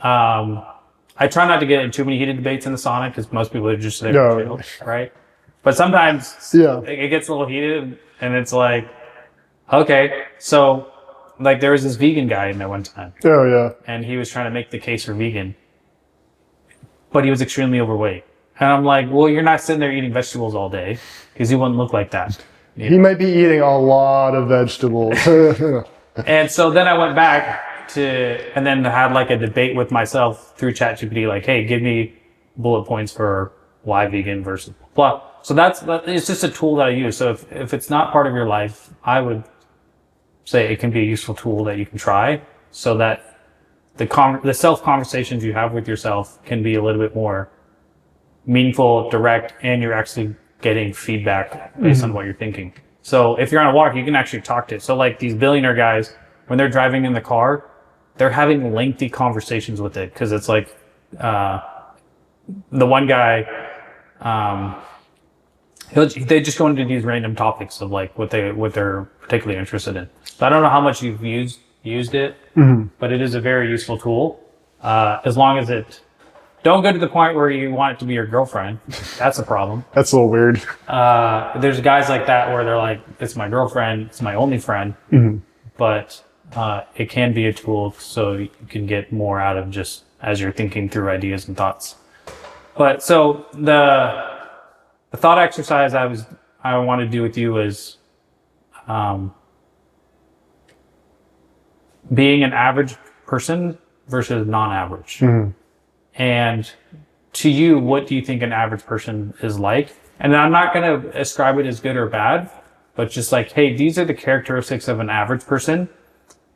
I try not to get in too many heated debates in the sauna because most people are just there to chill, right? But sometimes it gets a little heated and it's like, okay, so like there was this vegan guy in there one time. Oh yeah. And he was trying to make the case for vegan, but he was extremely overweight. And I'm like, well, you're not sitting there eating vegetables all day because you wouldn't look like that. He might be eating a lot of vegetables. And so then I went back and then had like a debate with myself through ChatGPT, like, hey, give me bullet points for why vegan versus blah. So it's just a tool that I use. So if it's not part of your life, I would say it can be a useful tool that you can try so that the self conversations you have with yourself can be a little bit more meaningful, direct, and you're actually getting feedback based on what you're thinking. So if you're on a walk, you can actually talk to it. So like these billionaire guys, when they're driving in the car, they're having lengthy conversations with it because it's like the one guy, they just go into these random topics of like what they're particularly interested in. So I don't know how much you've used it, but it is a very useful tool. As long as don't go to the point where you want it to be your girlfriend. That's a problem. That's a little weird. There's guys like that where they're like, it's my girlfriend, it's my only friend, but it can be a tool so you can get more out of just as you're thinking through ideas and thoughts. But so the thought exercise I want to do with you is being an average person versus non-average. And to you, what do you think an average person is like? And I'm not going to ascribe it as good or bad, but just like, hey, these are the characteristics of an average person.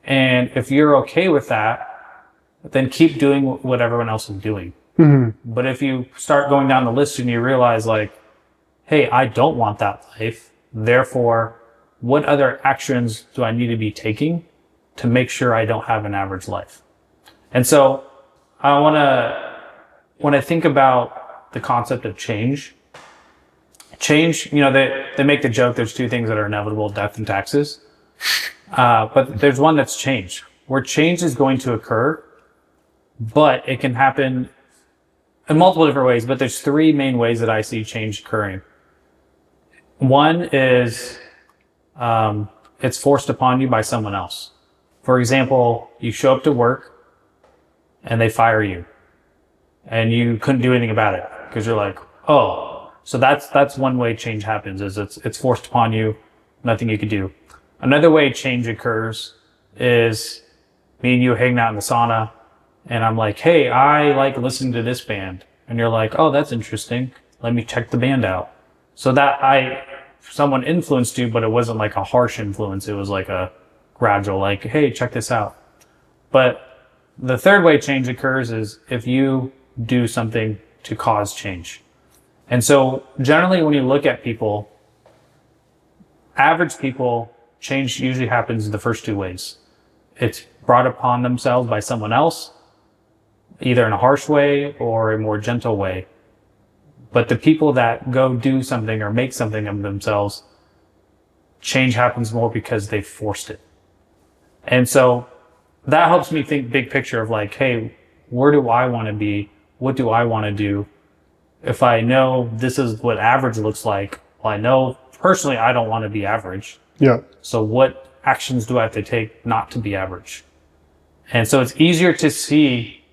And if you're okay with that, then keep doing what everyone else is doing. But if you start going down the list and you realize like, hey, I don't want that life. Therefore, what other actions do I need to be taking to make sure I don't have an average life? And so when I think about the concept of change, they make the joke, there's two things that are inevitable, death and taxes. But there's one that's change, where change is going to occur, but it can happen in multiple different ways. But there's three main ways that I see change occurring. One is it's forced upon you by someone else. For example, you show up to work and they fire you and you couldn't do anything about it because you're like, oh, so that's one way change happens, is it's forced upon you, nothing you could do. Another way change occurs is me and you hanging out in the sauna and I'm like, hey, I like listening to this band. And you're like, oh, that's interesting. Let me check the band out. So that someone influenced you, but it wasn't like a harsh influence. It was like a gradual, like, hey, check this out. But the third way change occurs is if you do something to cause change. And so generally when you look at people, average people, change usually happens in the first two ways. It's brought upon themselves by someone else, either in a harsh way or a more gentle way. But the people that go do something or make something of themselves, change happens more because they forced it. And so that helps me think big picture of like, hey, where do I want to be? What do I want to do? If I know this is what average looks like, well, I know personally I don't want to be average. Yeah. So what actions do I have to take not to be average? And so it's easier to see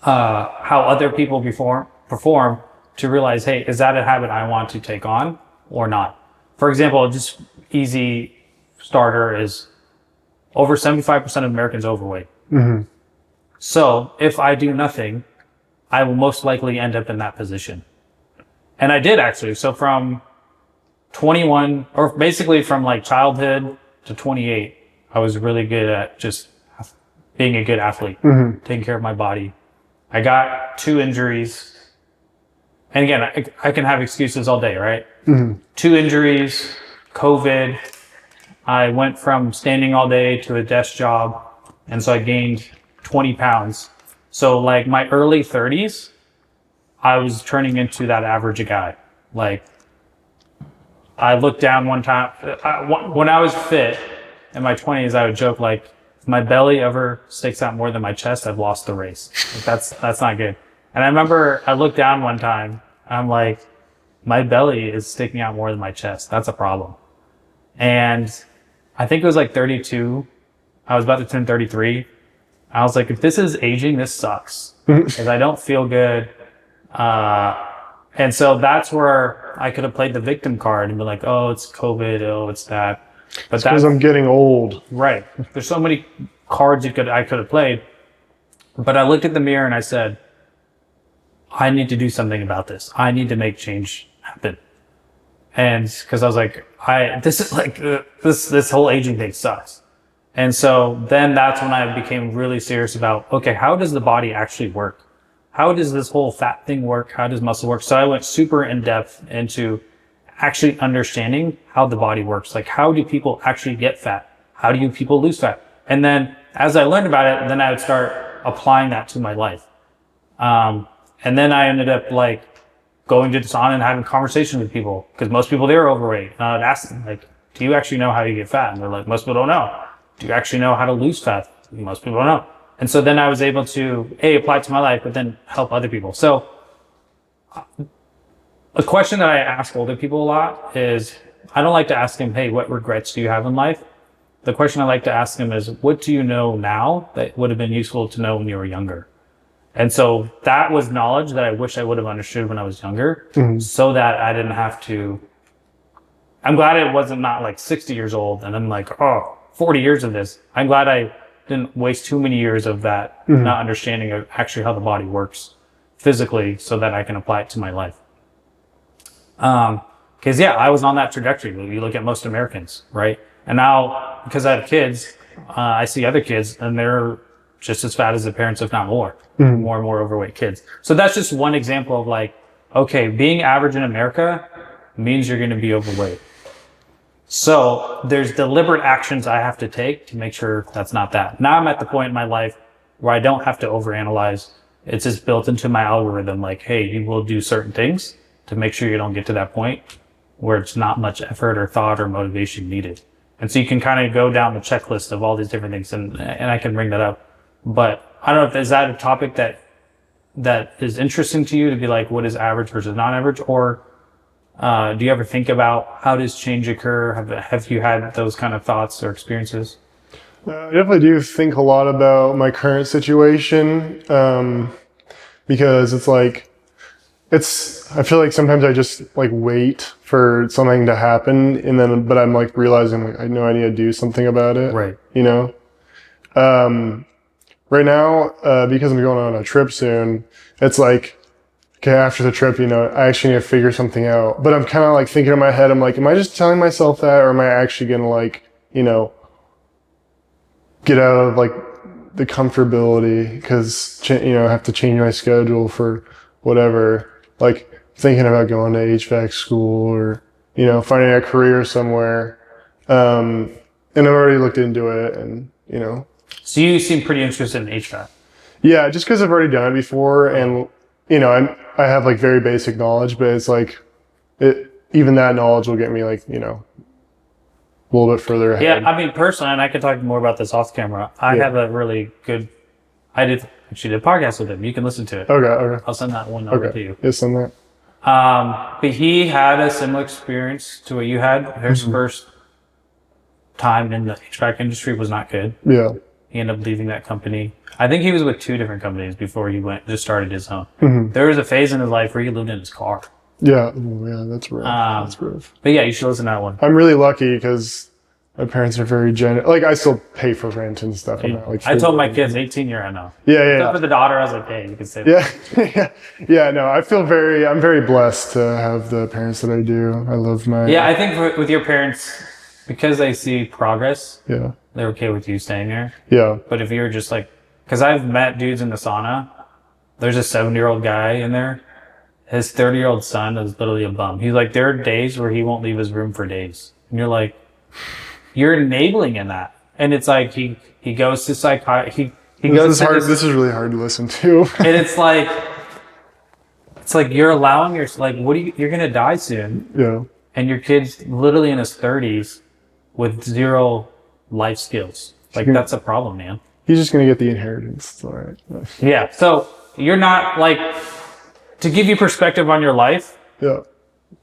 how other people perform to realize, hey, is that a habit I want to take on or not? for example, just easy starter is over 75% of Americans are overweight. So if I do nothing, I will most likely end up in that position. And I did actually. So from 21, or basically from like childhood to 28, I was really good at just being a good athlete, taking care of my body. I got 2 injuries. And again, I can have excuses all day, right? 2 injuries, COVID. I went from standing all day to a desk job. And so I gained 20 pounds. So like my early 30s, I was turning into that average guy. Like I looked down one time, when I was fit in my 20s, I would joke like, if my belly ever sticks out more than my chest, I've lost the race. Like, that's not good. And I remember I looked down one time, I'm like, my belly is sticking out more than my chest. That's a problem. And I think it was like 32. I was about to turn 33. I was like, if this is aging, this sucks. Because I don't feel good. And so that's where I could have played the victim card and be like, oh, it's COVID, oh, it's that. But that's because I'm getting old. Right. There's so many cards I could have played. But I looked at the mirror and I said, I need to do something about this. I need to make change happen. And because I was like, this is like, this whole aging thing sucks. And so then that's when I became really serious about, okay, how does the body actually work? How does this whole fat thing work? How does muscle work? So I went super in depth into actually understanding how the body works. Like, how do people actually get fat? How do people lose fat? And then as I learned about it, then I would start applying that to my life. And then I ended up like going to the sauna and having conversations with people, because most people there are overweight. And I would ask them, like, do you actually know how you get fat? And they're like, most people don't know. Do you actually know how to lose fat? Most people don't know. And so then I was able to, apply it to my life, but then help other people. So a question that I ask older people a lot is, I don't like to ask them, hey, what regrets do you have in life? The question I like to ask them is, what do you know now that would have been useful to know when you were younger? And so that was knowledge that I wish I would have understood when I was younger, so that I didn't have to. I'm glad it wasn't not like 60 years old and I'm like, 40 years of this. I'm glad I didn't waste too many years of that, not understanding of actually how the body works physically, so that I can apply it to my life. Because I was on that trajectory. You look at most Americans, right? And now, because I have kids, I see other kids and they're just as fat as their parents, if not more, more and more overweight kids. So that's just one example of like, okay, being average in America means you're going to be overweight. So there's deliberate actions I have to take to make sure that's not that. Now I'm at the point in my life where I don't have to overanalyze. It's just built into my algorithm. Like, hey, you will do certain things to make sure you don't get to that point where it's not much effort or thought or motivation needed. And so you can kind of go down the checklist of all these different things, and I can bring that up. But I don't know, is that a topic that is interesting to you, to be like, what is average versus non-average? Or do you ever think about how does change occur? Have you had those kind of thoughts or experiences? I definitely do think a lot about my current situation, because it's like, I feel like sometimes I just like wait for something to happen, but I'm like realizing like, I know I need to do something about it. Right. You know? Right now, because I'm going on a trip soon, it's like, okay, after the trip, I actually need to figure something out. But I'm kind of like thinking in my head, I'm like, am I just telling myself that, or am I actually going to like, get out of like the comfortability, because, I have to change my schedule for whatever, like thinking about going to HVAC school or, finding a career somewhere. And I've already looked into it and, So you seem pretty interested in HVAC. Yeah, just because I've already done it before, and I have like very basic knowledge, but it's like even that knowledge will get me like a little bit further ahead. Yeah, I mean personally, and I can talk more about this off camera. I have a really good. I did a podcast with him. You can listen to it. Okay. I'll send that one over to you. Yeah, send that. But he had a similar experience to what you had. His first time in the HVAC industry was not good. Yeah. He ended up leaving that company. I think he was with 2 different companies before he just started his own. There was a phase in his life where he lived in his car. Yeah. Oh, yeah, that's rough. That's rough. But yeah, you should listen to that one. I'm really lucky because my parents are very generous. Like, I still pay for rent and stuff. I'm not, like, I told my kids 18 year I know. Yeah, Except for the daughter, I was like, hey, you can say that. Yeah, yeah. No, I'm very blessed to have the parents that I do. I love my. Yeah, I think with your parents, because they see progress, Yeah. they're okay with you staying there. Yeah. But if you're just like, because I've met dudes in the sauna, there's a 70-year-old guy in there. His 30-year-old son is literally a bum. He's like, there are days where he won't leave his room for days. And you're like, you're enabling in that. And it's like, he goes to psychiatry. This is really hard to listen to. And it's like you're allowing you're going to die soon. Yeah. And your kid's literally in his 30s with zero life skills. Like, that's a problem, man. He's just going to get the inheritance. It's all right. Yeah. So you're not like, to give you perspective on your life. Yeah.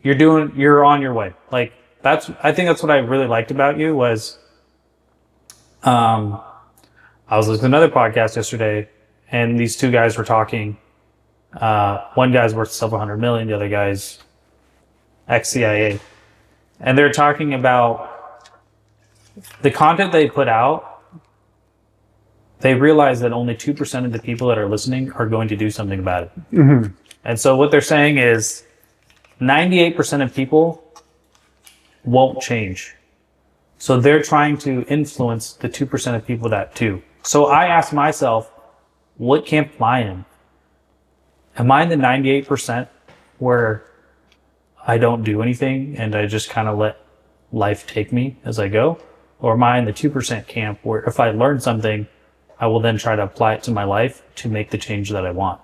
You're on your way. Like, I think that's what I really liked about you was, I was listening to another podcast yesterday and these two guys were talking. One guy's worth several $100 million. The other guy's ex-CIA. And they're talking about the content they put out. They realize that only 2% of the people that are listening are going to do something about it. Mm-hmm. And so what they're saying is 98% of people won't change. So they're trying to influence the 2% of people that do. So I asked myself, what camp am I in? Am I in the 98% where I don't do anything and I just kind of let life take me as I go? Or am I in the 2% camp where if I learn something, I will then try to apply it to my life to make the change that I want?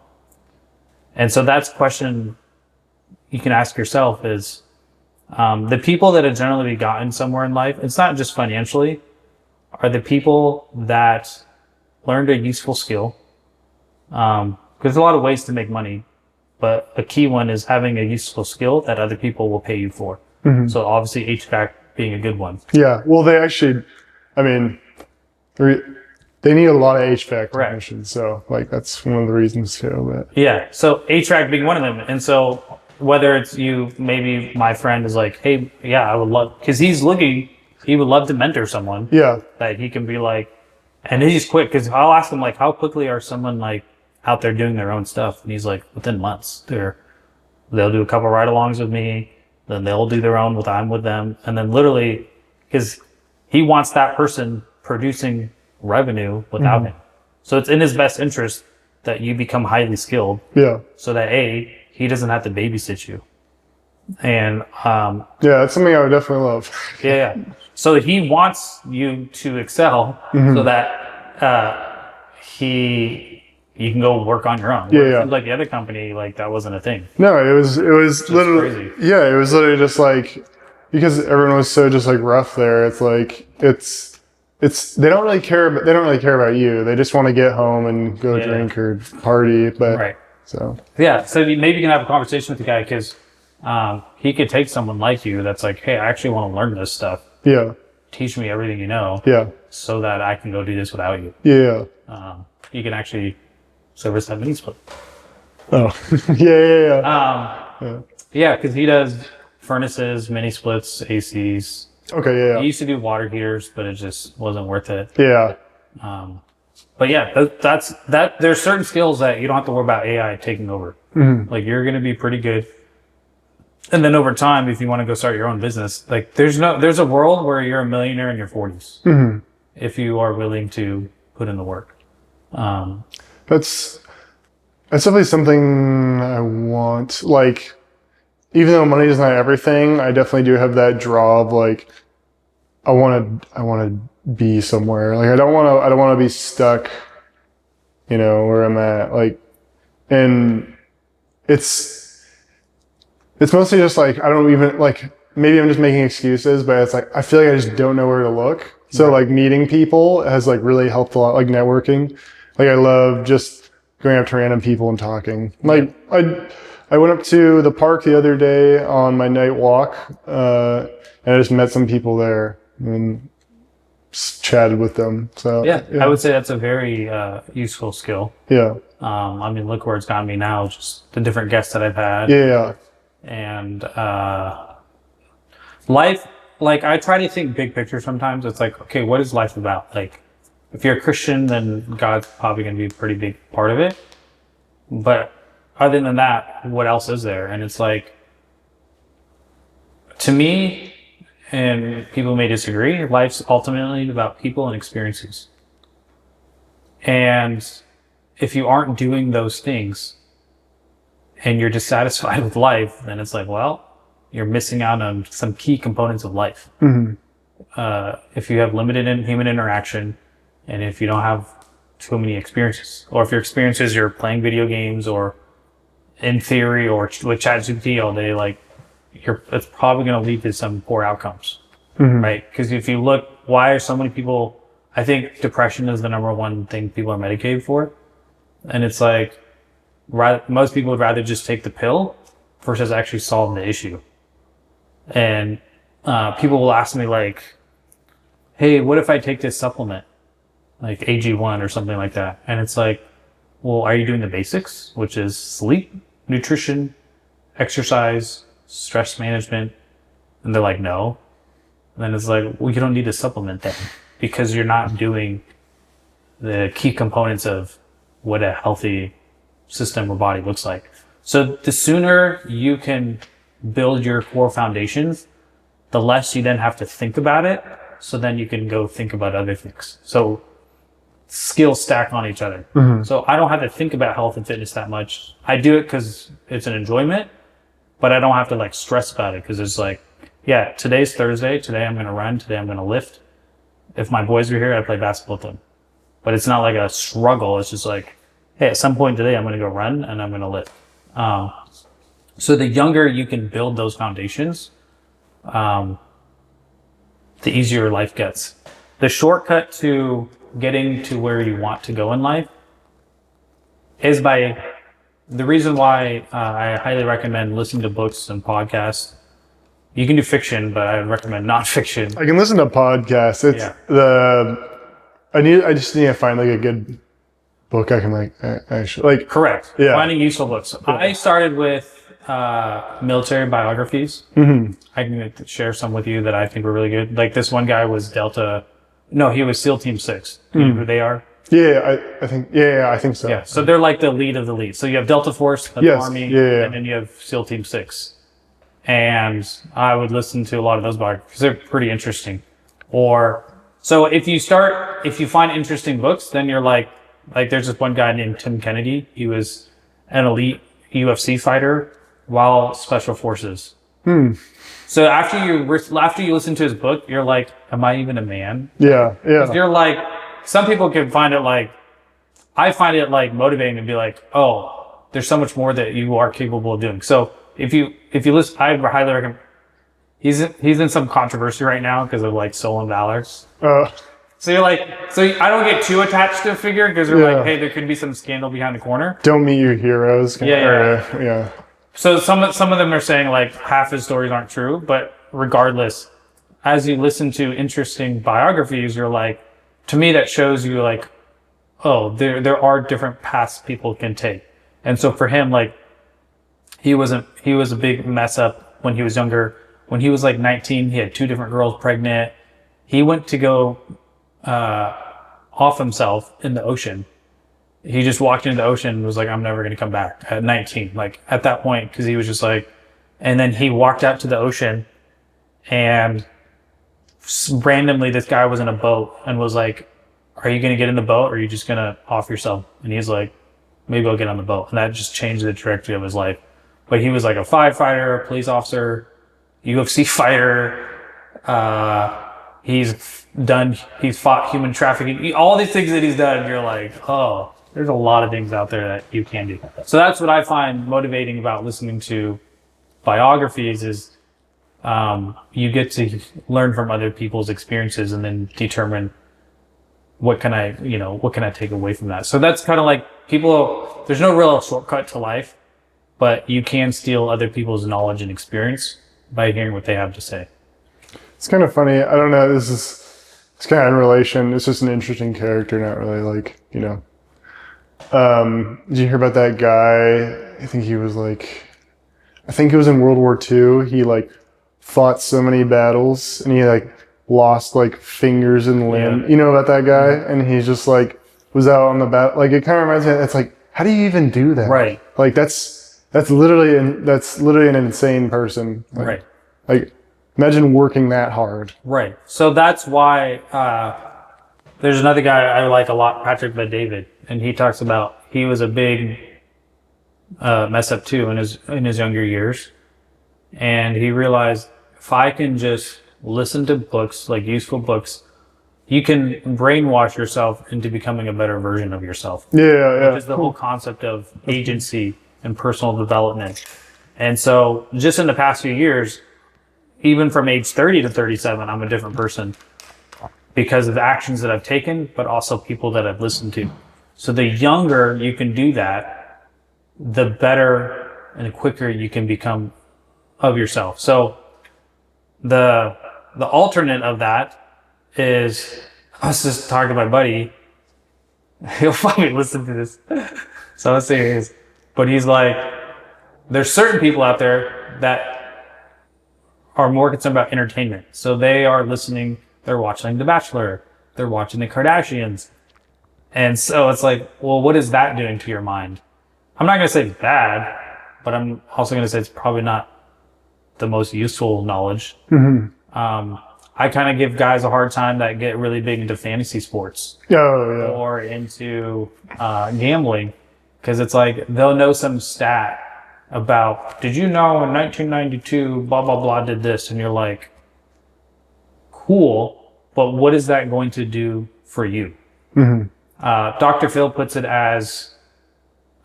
And so that's a question you can ask yourself is, the people that have generally gotten somewhere in life, it's not just financially, are the people that learned a useful skill. Because there's a lot of ways to make money, but a key one is having a useful skill that other people will pay you for. Mm-hmm. So obviously HVAC being a good one. Yeah. Well, they actually, I mean, they need a lot of HVAC technicians. So like, that's one of the reasons too. But. Yeah. So HVAC being one of them. And so whether it's you, maybe my friend is like, hey, yeah, I would love, because he would love to mentor someone. Yeah. That he can be like, and he's quick, because I'll ask him like, how quickly are someone like out there doing their own stuff? And he's like, within months. They'll do a couple ride-alongs with me, then they'll do their own I'm with them, and then literally, because he wants that person producing revenue without him. So it's in his best interest that you become highly skilled. Yeah. So that he doesn't have to babysit you. And yeah, that's something I would definitely love. Yeah. So he wants you to excel so that you can go work on your own. Yeah. Like the other company, like that wasn't a thing. No, it was literally crazy. Yeah, it was literally just like, because everyone was so just like rough there. It's like they don't really care about you. They just want to get home and go drink or party. But right. So maybe you can have a conversation with the guy, because he could take someone like you that's like, hey, I actually want to learn this stuff. Yeah. Teach me everything you know. Yeah. So that I can go do this without you. Yeah. You can actually service that mini split. Oh. Yeah. Yeah, because he does furnaces, mini splits, ACs. Okay. Yeah. He used to do water heaters, but it just wasn't worth it. Yeah. But yeah, that's there's certain skills that you don't have to worry about AI taking over. Mm-hmm. Like, you're going to be pretty good. And then over time, if you want to go start your own business, like there's a world where you're a millionaire in your 40s. Mm-hmm. If you are willing to put in the work. That's definitely something I want. Like, even though money is not everything, I definitely do have that draw of like, I want to be somewhere. Like, I don't want to be stuck, where I'm at. Like, and it's mostly just like, I don't even like, maybe I'm just making excuses, but it's like, I feel like I just don't know where to look. So like meeting people has like really helped a lot, like networking. Like, I love just going up to random people and talking. Like, I went up to the park the other day on my night walk, and I just met some people there and chatted with them. So yeah. I would say that's a very useful skill. Yeah. I mean, look where it's gotten me now, just the different guests that I've had. Yeah. And life, like I try to think big picture sometimes. It's like, okay, what is life about? Like, if you're a Christian, then God's probably going to be a pretty big part of it. But other than that, what else is there? And it's like, to me, and people may disagree, life's ultimately about people and experiences. And if you aren't doing those things and you're dissatisfied with life, then it's like, well, you're missing out on some key components of life. If you have limited human interaction, and if you don't have too many experiences, or if your experiences you're playing video games, or in theory, or with ChatGPT all day, like it's probably going to lead to some poor outcomes, right? Because if you look, why are so many people? I think depression is the number one thing people are medicated for, and it's like most people would rather just take the pill versus actually solve the issue. And people will ask me like, "Hey, what if I take this supplement, like AG1 or something like that?" And it's like, well, are you doing the basics, which is sleep, nutrition, exercise, stress management? And they're like, no. And then it's like, well, you don't need to supplement then, because you're not doing the key components of what a healthy system or body looks like. So the sooner you can build your core foundations, the less you then have to think about it. So then you can go think about other things. So skills stack on each other. So I don't have to think about health and fitness that much. I do it because it's an enjoyment, but I don't have to like stress about it, because it's like, yeah, today's Thursday. Today I'm going to run. Today I'm going to lift. If my boys were here, I'd play basketball with them. But it's not like a struggle. It's just like, hey, at some point today I'm going to go run and I'm going to lift. So the younger you can build those foundations, the easier life gets. The shortcut to getting to where you want to go in life is by the reason why I highly recommend listening to books and podcasts. You can do fiction, but I would recommend nonfiction. I can listen to podcasts. It's I just need to find like a good book I can like actually like. Correct. Yeah. Finding useful books. Yeah. I started with military biographies. I can share some with you that I think were really good. Like this one guy was he was SEAL Team 6. You know who they are? Yeah, I think so. Yeah, so they're like the lead of the lead. So you have Delta Force, the Army, and then you have SEAL Team 6. And I would listen to a lot of those biographies because they're pretty interesting. So if you find interesting books, then you're like there's this one guy named Tim Kennedy. He was an elite UFC fighter while Special Forces. So after you listen to his book, you're like, am I even a man? Yeah. You're like, some people can find it like, I find it like motivating to be like, oh, there's so much more that you are capable of doing. So if you listen, I highly recommend. He's in some controversy right now because of like Stolen Valor. So you're like, I don't get too attached to a figure because you're like, hey, there could be some scandal behind the corner. Don't meet your heroes. Yeah. So some of them are saying like half his stories aren't true, but regardless, as you listen to interesting biographies, you're like, to me that shows you like, oh, there are different paths people can take. And so for him, like he was a big mess up when he was younger. When he was like 19, he had 2 different girls pregnant. He went to go off himself in the ocean. He just walked into the ocean and was like, I'm never going to come back at 19. Like at that point, because he was just like, and then he walked out to the ocean and randomly this guy was in a boat and was like, are you going to get in the boat or are you just going to off yourself? And he's like, maybe I'll get on the boat. And that just changed the trajectory of his life. But he was like a firefighter, a police officer, UFC fighter. He's fought human trafficking, all these things that he's done. You're like, oh, there's a lot of things out there that you can do. So that's what I find motivating about listening to biographies is you get to learn from other people's experiences and then determine what can I take away from that. So that's kind of like there's no real shortcut to life, but you can steal other people's knowledge and experience by hearing what they have to say. It's kind of funny. I don't know. It's kind of in relation. It's just an interesting character, not really like, did you hear about that guy? I think he was like, I think it was in World War II. He like fought so many battles and he like lost like fingers and limb. Yeah. You know about that guy? And he's just like was out on the bat. Like it kind of reminds me. It's like, how do you even do that? Right. Like that's literally an insane person. Like, Right. Like imagine working that hard. Right. So that's why there's another guy I like a lot, Patrick Bet-David, and he talks about he was a big mess up too in his younger years, and he realized if I can just listen to books, like useful books, you can brainwash yourself into becoming a better version of yourself. Yeah. Which is the whole concept of agency and personal development. And so just in the past few years, even from age 30 to 37, I'm a different person because of the actions that I've taken, but also people that I've listened to. So the younger you can do that, the better and the quicker you can become of yourself. So the alternate of that is, I was just talking to my buddy. He'll probably listen to this. So let's say he is. But he's like, there's certain people out there that are more concerned about entertainment. So they are listening, they're watching The Bachelor, they're watching The Kardashians. And so it's like, well, what is that doing to your mind? I'm not going to say it's bad, but I'm also going to say it's probably not the most useful knowledge. I kind of give guys a hard time that get really big into fantasy sports or into gambling, because it's like they'll know some stat about, did you know in 1992 blah blah blah did this, and you're like, cool, but what is that going to do for you? Dr. Phil puts it as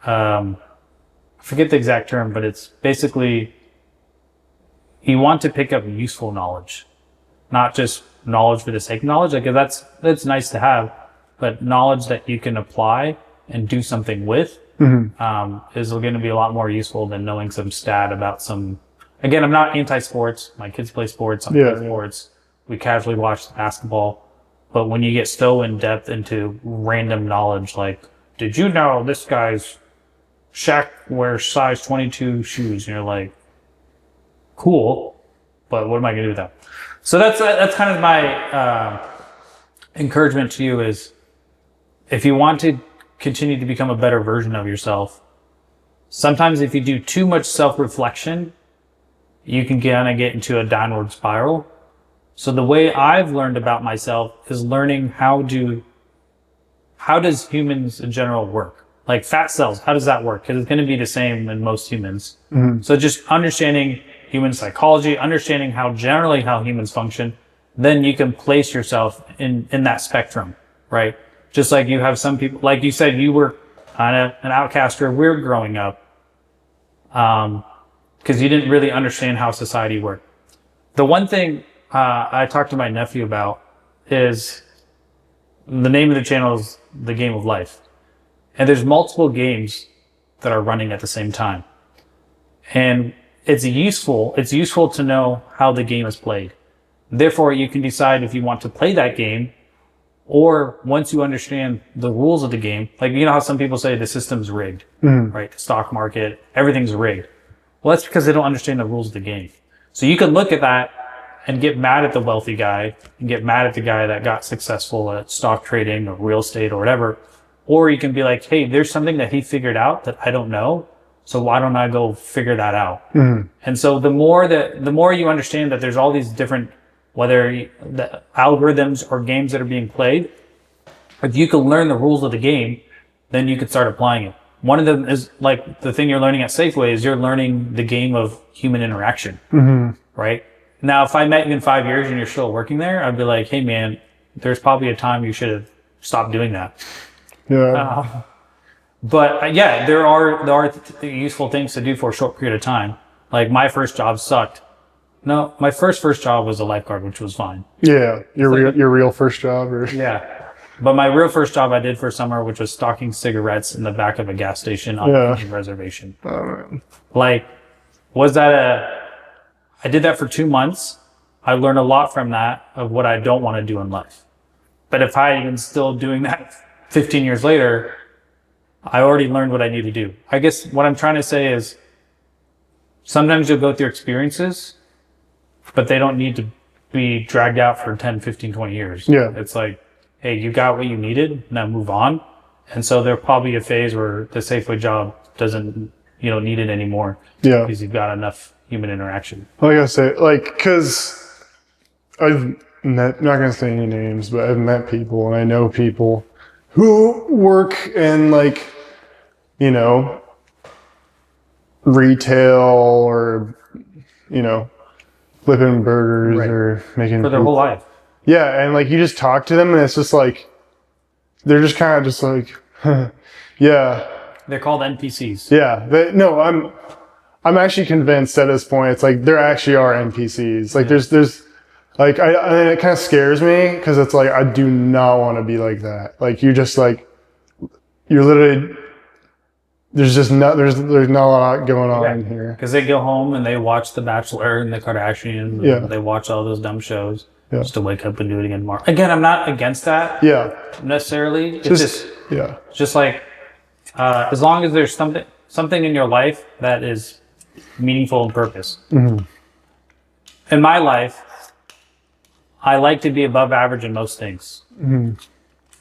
I forget the exact term, but it's basically you want to pick up useful knowledge, not just knowledge for the sake of knowledge. Like that's nice to have, but knowledge that you can apply and do something with is going to be a lot more useful than knowing some stat about some. Again, I'm not anti-sports. My kids play sports. I play sports. We casually watch basketball. But when you get so in depth into random knowledge, like, did you know this guy's Shaq wears size 22 shoes? And you're like, cool, but what am I going to do with that? So that's kind of my encouragement to you is, if you want to continue to become a better version of yourself, sometimes if you do too much self-reflection, you can kind of get into a downward spiral. So the way I've learned about myself is learning how does humans in general work? Like fat cells, how does that work? Because it's going to be the same in most humans. So just understanding human psychology, understanding how humans function, then you can place yourself in that spectrum, right? Just like you have some people, like you said, you were kind of an outcast or weird growing up because you didn't really understand how society worked. The one thing I talked to my nephew about is the name of the channel is The Game of Life. And there's multiple games that are running at the same time. And it's useful to know how the game is played. Therefore, you can decide if you want to play that game, or once you understand the rules of the game, like, you know how some people say the system's rigged, right? The stock market, everything's rigged. Well, that's because they don't understand the rules of the game. So you can look at that and get mad at the wealthy guy and get mad at the guy that got successful at stock trading or real estate or whatever. Or you can be like, hey, there's something that he figured out that I don't know. So why don't I go figure that out? And so the more you understand that there's all these different, whether the algorithms or games that are being played, if you can learn the rules of the game, then you can start applying it. One of them is like the thing you're learning at Safeway is you're learning the game of human interaction, right? Now, if I met you in 5 years and you're still working there, I'd be like, hey man, there's probably a time you should have stopped doing that. But yeah, there are useful things to do for a short period of time. Like my first job sucked. No, my first job was a lifeguard, which was fine. Yeah, your real first job, or But my real first job I did for summer, which was stocking cigarettes in the back of a gas station on a Indian reservation. Oh man. Like, I did that for 2 months. I learned a lot from that of what I don't want to do in life. But if I am still doing that 15 years later, I already learned what I need to do. I guess what I'm trying to say is sometimes you'll go through experiences, but they don't need to be dragged out for 10, 15, 20 years. Yeah. It's like, hey, you got what you needed, now move on. And so there'll probably be a phase where the Safeway job doesn't, need it anymore. Yeah. Because you've got enough human interaction. Like I say, because I've met, not going to say any names, but I've met people and I know people who work in retail or, flipping burgers Right. or making For their whole life. Yeah, and you just talk to them and it's just they're just kind of just yeah. They're called NPCs. Yeah. No, I'm actually convinced at this point it's there actually are NPCs. There's and it kind of scares me because it's I do not want to be like that. You're just you're literally there's not a lot going on here. Because they go home and they watch The Bachelor and The Kardashians. Yeah. And they watch all those dumb shows. Yeah. Just to wake up and do it again tomorrow. Again, I'm not against that. Yeah. Necessarily. It's just as long as there's something in your life that is meaningful and purpose. Mm-hmm. In my life, I like to be above average in most things. Mm-hmm.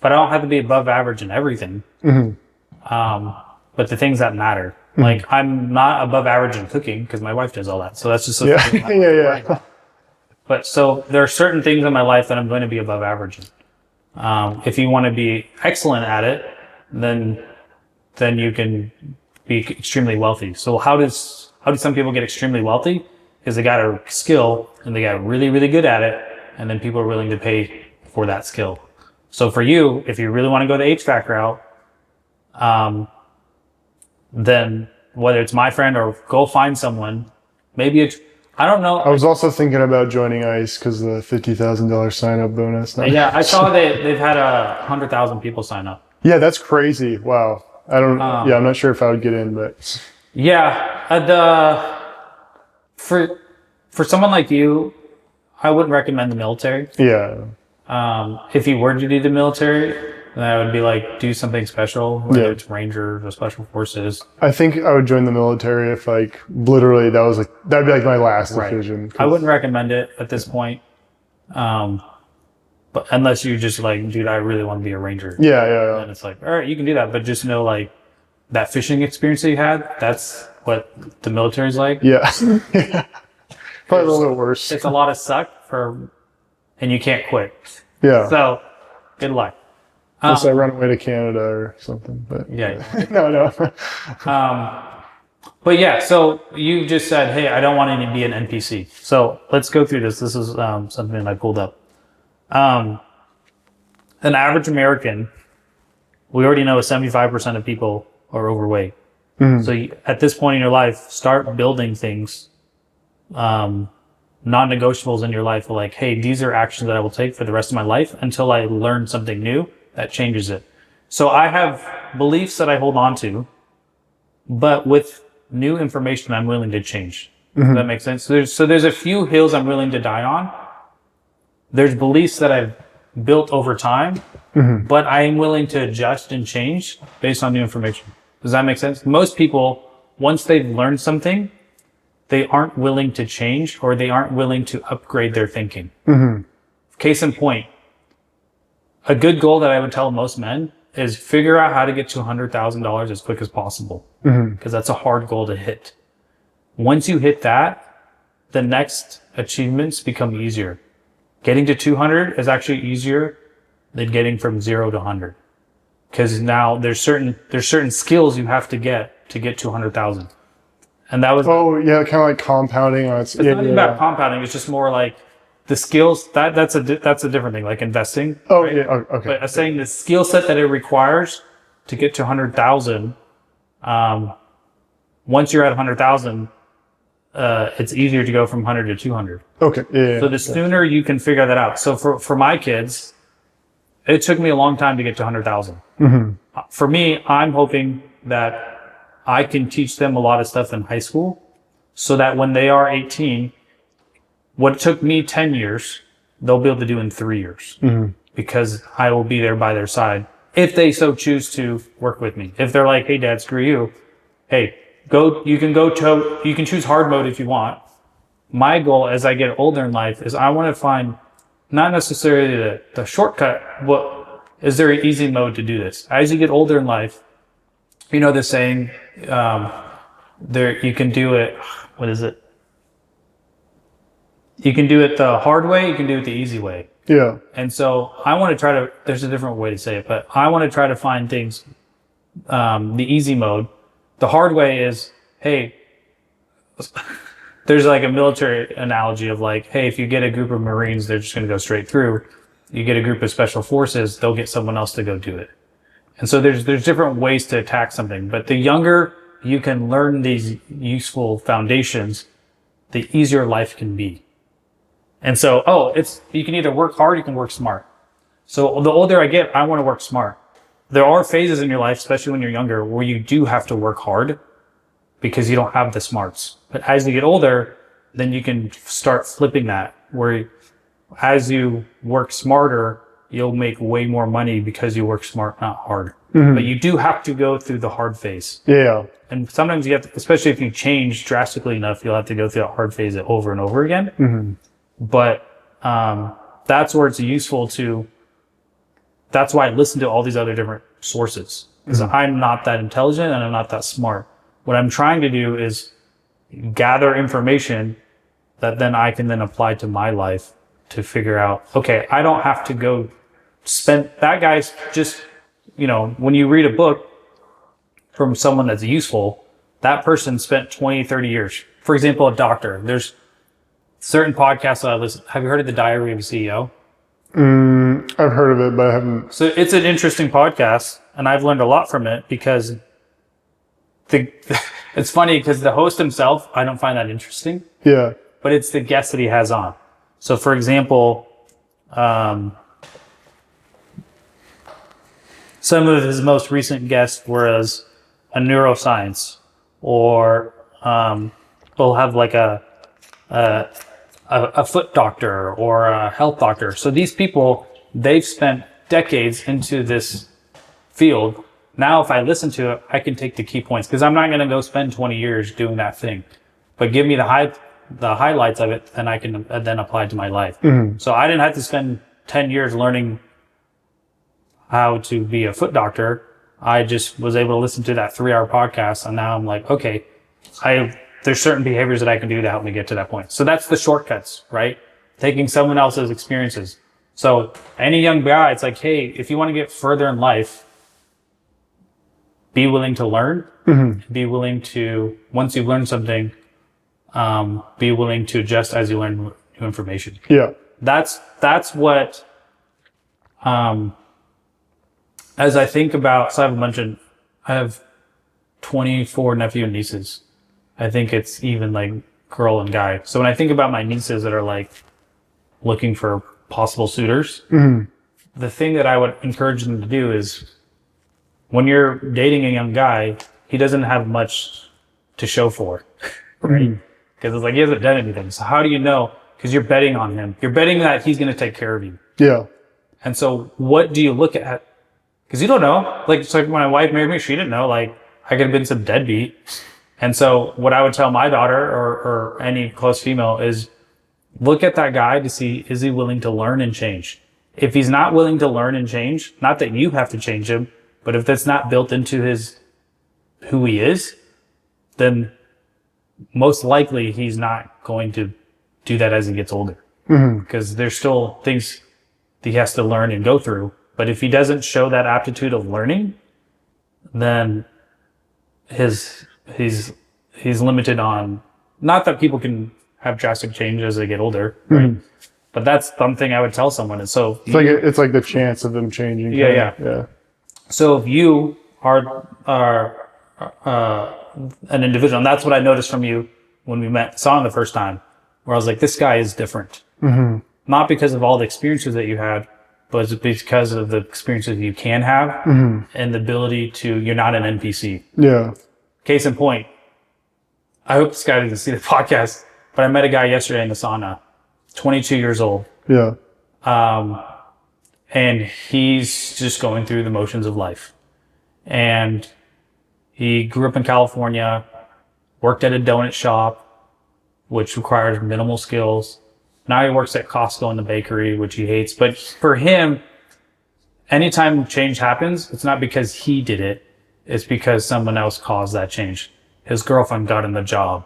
But I don't have to be above average in everything. Mm-hmm. But the things that matter. Mm-hmm. I'm not above average in cooking because my wife does all that. So that's just yeah. But so there are certain things in my life that I'm going to be above average in. If you want to be excellent at it, then you can be extremely wealthy. So how do some people get extremely wealthy? Because they got a skill and they got really, really good at it, and then people are willing to pay for that skill. So for you, if you really want to go the HVAC route, then whether it's my friend or go find someone, maybe I don't know. I was also thinking about joining ICE because the $50,000 sign-up bonus. Yeah, I saw they've had 100,000 people sign up. Yeah, that's crazy. Wow. I'm not sure if I would get in, but yeah, for someone like you, I wouldn't recommend the military. Yeah. If you were to do the military, then I would be do something special, whether it's Rangers or Special Forces. I think I would join the military if literally that'd be my last decision. I wouldn't recommend it at this point. But unless you just dude, I really want to be a Ranger. Yeah. And it's all right, you can do that, but just know that fishing experience that you had, that's what the military's like. Yeah. Yeah. Probably a little bit worse. It's a lot of suck and you can't quit. Yeah. So good luck. Unless I run away to Canada or something, but yeah. No. But yeah, so you just said, hey, I don't want to be an NPC. So let's go through this. This is something I pulled up. An average American, we already know 75% of people are overweight. Mm-hmm. So at this point in your life, start building things, non-negotiables in your life. Hey, these are actions that I will take for the rest of my life until I learn something new that changes it. So I have beliefs that I hold on to, but with new information, I'm willing to change. Mm-hmm. Does that make sense? So there's a few hills I'm willing to die on. There's beliefs that I've built over time, mm-hmm. but I am willing to adjust and change based on new information. Does that make sense? Most people, once they've learned something, they aren't willing to change or they aren't willing to upgrade their thinking. Mm-hmm. Case in point, a good goal that I would tell most men is figure out how to get to $100,000 as quick as possible. Because that's a hard goal to hit. Once you hit that, the next achievements become easier. Getting to 200 is actually easier than getting from 0 to 100. Because now there's certain skills you have to get to 100,000. And that was kind of like compounding on it's not even about compounding, it's just more the skills that's a different thing, like investing. Oh, right? yeah, okay. But I'm saying the skill set that it requires to get to 100,000, once you're at 100,000, it's easier to go from 100 to 200. Okay. Yeah. So the sooner you can figure that out. So for my kids, it took me a long time to get to 100,000. Mm-hmm. For me, I'm hoping that I can teach them a lot of stuff in high school so that when they are 18, what took me 10 years, they'll be able to do in 3 years. Mm-hmm. Because I will be there by their side if they so choose to work with me. If they're like, hey, Dad, screw you. Hey, you can choose hard mode if you want. My goal as I get older in life is I want to find not necessarily the shortcut, but is there an easy mode to do this? As you get older in life, you know the saying, you can do it, what is it? You can do it the hard way, you can do it the easy way. Yeah. And so I want to try to, there's a different way to say it, but I want to try to find things, the easy mode. The hard way is, hey, there's like a military analogy of like, hey, if you get a group of Marines, they're just going to go straight through. You get a group of special forces, they'll get someone else to go do it. And so there's different ways to attack something. But the younger you can learn these useful foundations, the easier life can be. And so, you can either work hard, you can work smart. So the older I get, I want to work smart. There are phases in your life, especially when you're younger, where you do have to work hard because you don't have the smarts. But as you get older, then you can start flipping that, where as you work smarter, you'll make way more money because you work smart, not hard. Mm-hmm. But you do have to go through the hard phase. Yeah. And sometimes you have to, especially if you change drastically enough, you'll have to go through that hard phase over and over again. Mm-hmm. But that's where it's useful to, that's why I listen to all these other different sources. Because I'm not that intelligent and I'm not that smart. What I'm trying to do is gather information that then I can then apply to my life to figure out, okay, I don't have to go spend, that guy's just, when you read a book from someone that's useful, that person spent 20, 30 years. For example, a doctor. There's certain podcasts that I listen. Have you heard of The Diary of a CEO? I've heard of it, but I haven't. So it's an interesting podcast, and I've learned a lot from it because it's funny because the host himself, I don't find that interesting. Yeah. But it's the guests that he has on. So, for example, some of his most recent guests was a neuroscience, or we'll have like a foot doctor or a health doctor. So these people, they've spent decades into this field. Now, if I listen to it, I can take the key points because I'm not going to go spend 20 years doing that thing. But give me the highlights of it, and I can then apply it to my life. Mm-hmm. So I didn't have to spend 10 years learning how to be a foot doctor. I just was able to listen to that 3-hour podcast, and now I'm like, okay, there's certain behaviors that I can do to help me get to that point. So that's the shortcuts, right? Taking someone else's experiences. So any young guy, it's like, hey, if you want to get further in life, be willing to learn. Mm-hmm. Be willing to, once you've learned something, be willing to adjust as you learn new information. Yeah. That's what, as I think about, so I have 24 nephew and nieces. I think it's even like girl and guy. So when I think about my nieces that are like looking for possible suitors, mm-hmm. the thing that I would encourage them to do is when you're dating a young guy, he doesn't have much to show for it, right? Because it's like he hasn't done anything. So how do you know? Because you're betting on him. You're betting that he's going to take care of you. Yeah. And so what do you look at? Because you don't know. Like, it's like when my wife married me, she didn't know. Like, I could have been some deadbeat. And so what I would tell my daughter or any close female is look at that guy to see, is he willing to learn and change? If he's not willing to learn and change, not that you have to change him, but if that's not built into who he is, then most likely he's not going to do that as he gets older. Because there's still things he has to learn and go through. But if he doesn't show that aptitude of learning, then he's limited on, not that people can have drastic change as they get older, right? But that's something I would tell someone. And so it's like the chance of them changing. Yeah. So if you are an individual, and that's what I noticed from you when we saw him the first time, where I was like, this guy is different. Mm-hmm. Not because of all the experiences that you had, but it's because of the experiences you can have, mm-hmm. and the ability to, you're not an NPC. Yeah. Case in point, I hope this guy doesn't see the podcast, but I met a guy yesterday in the sauna, 22 years old. Yeah. And he's just going through the motions of life. And he grew up in California. worked at a donut shop, which requires minimal skills. Now he works at Costco in the bakery, which he hates. But for him, anytime change happens, it's not because he did it. It's because someone else caused that change. His girlfriend got him the job.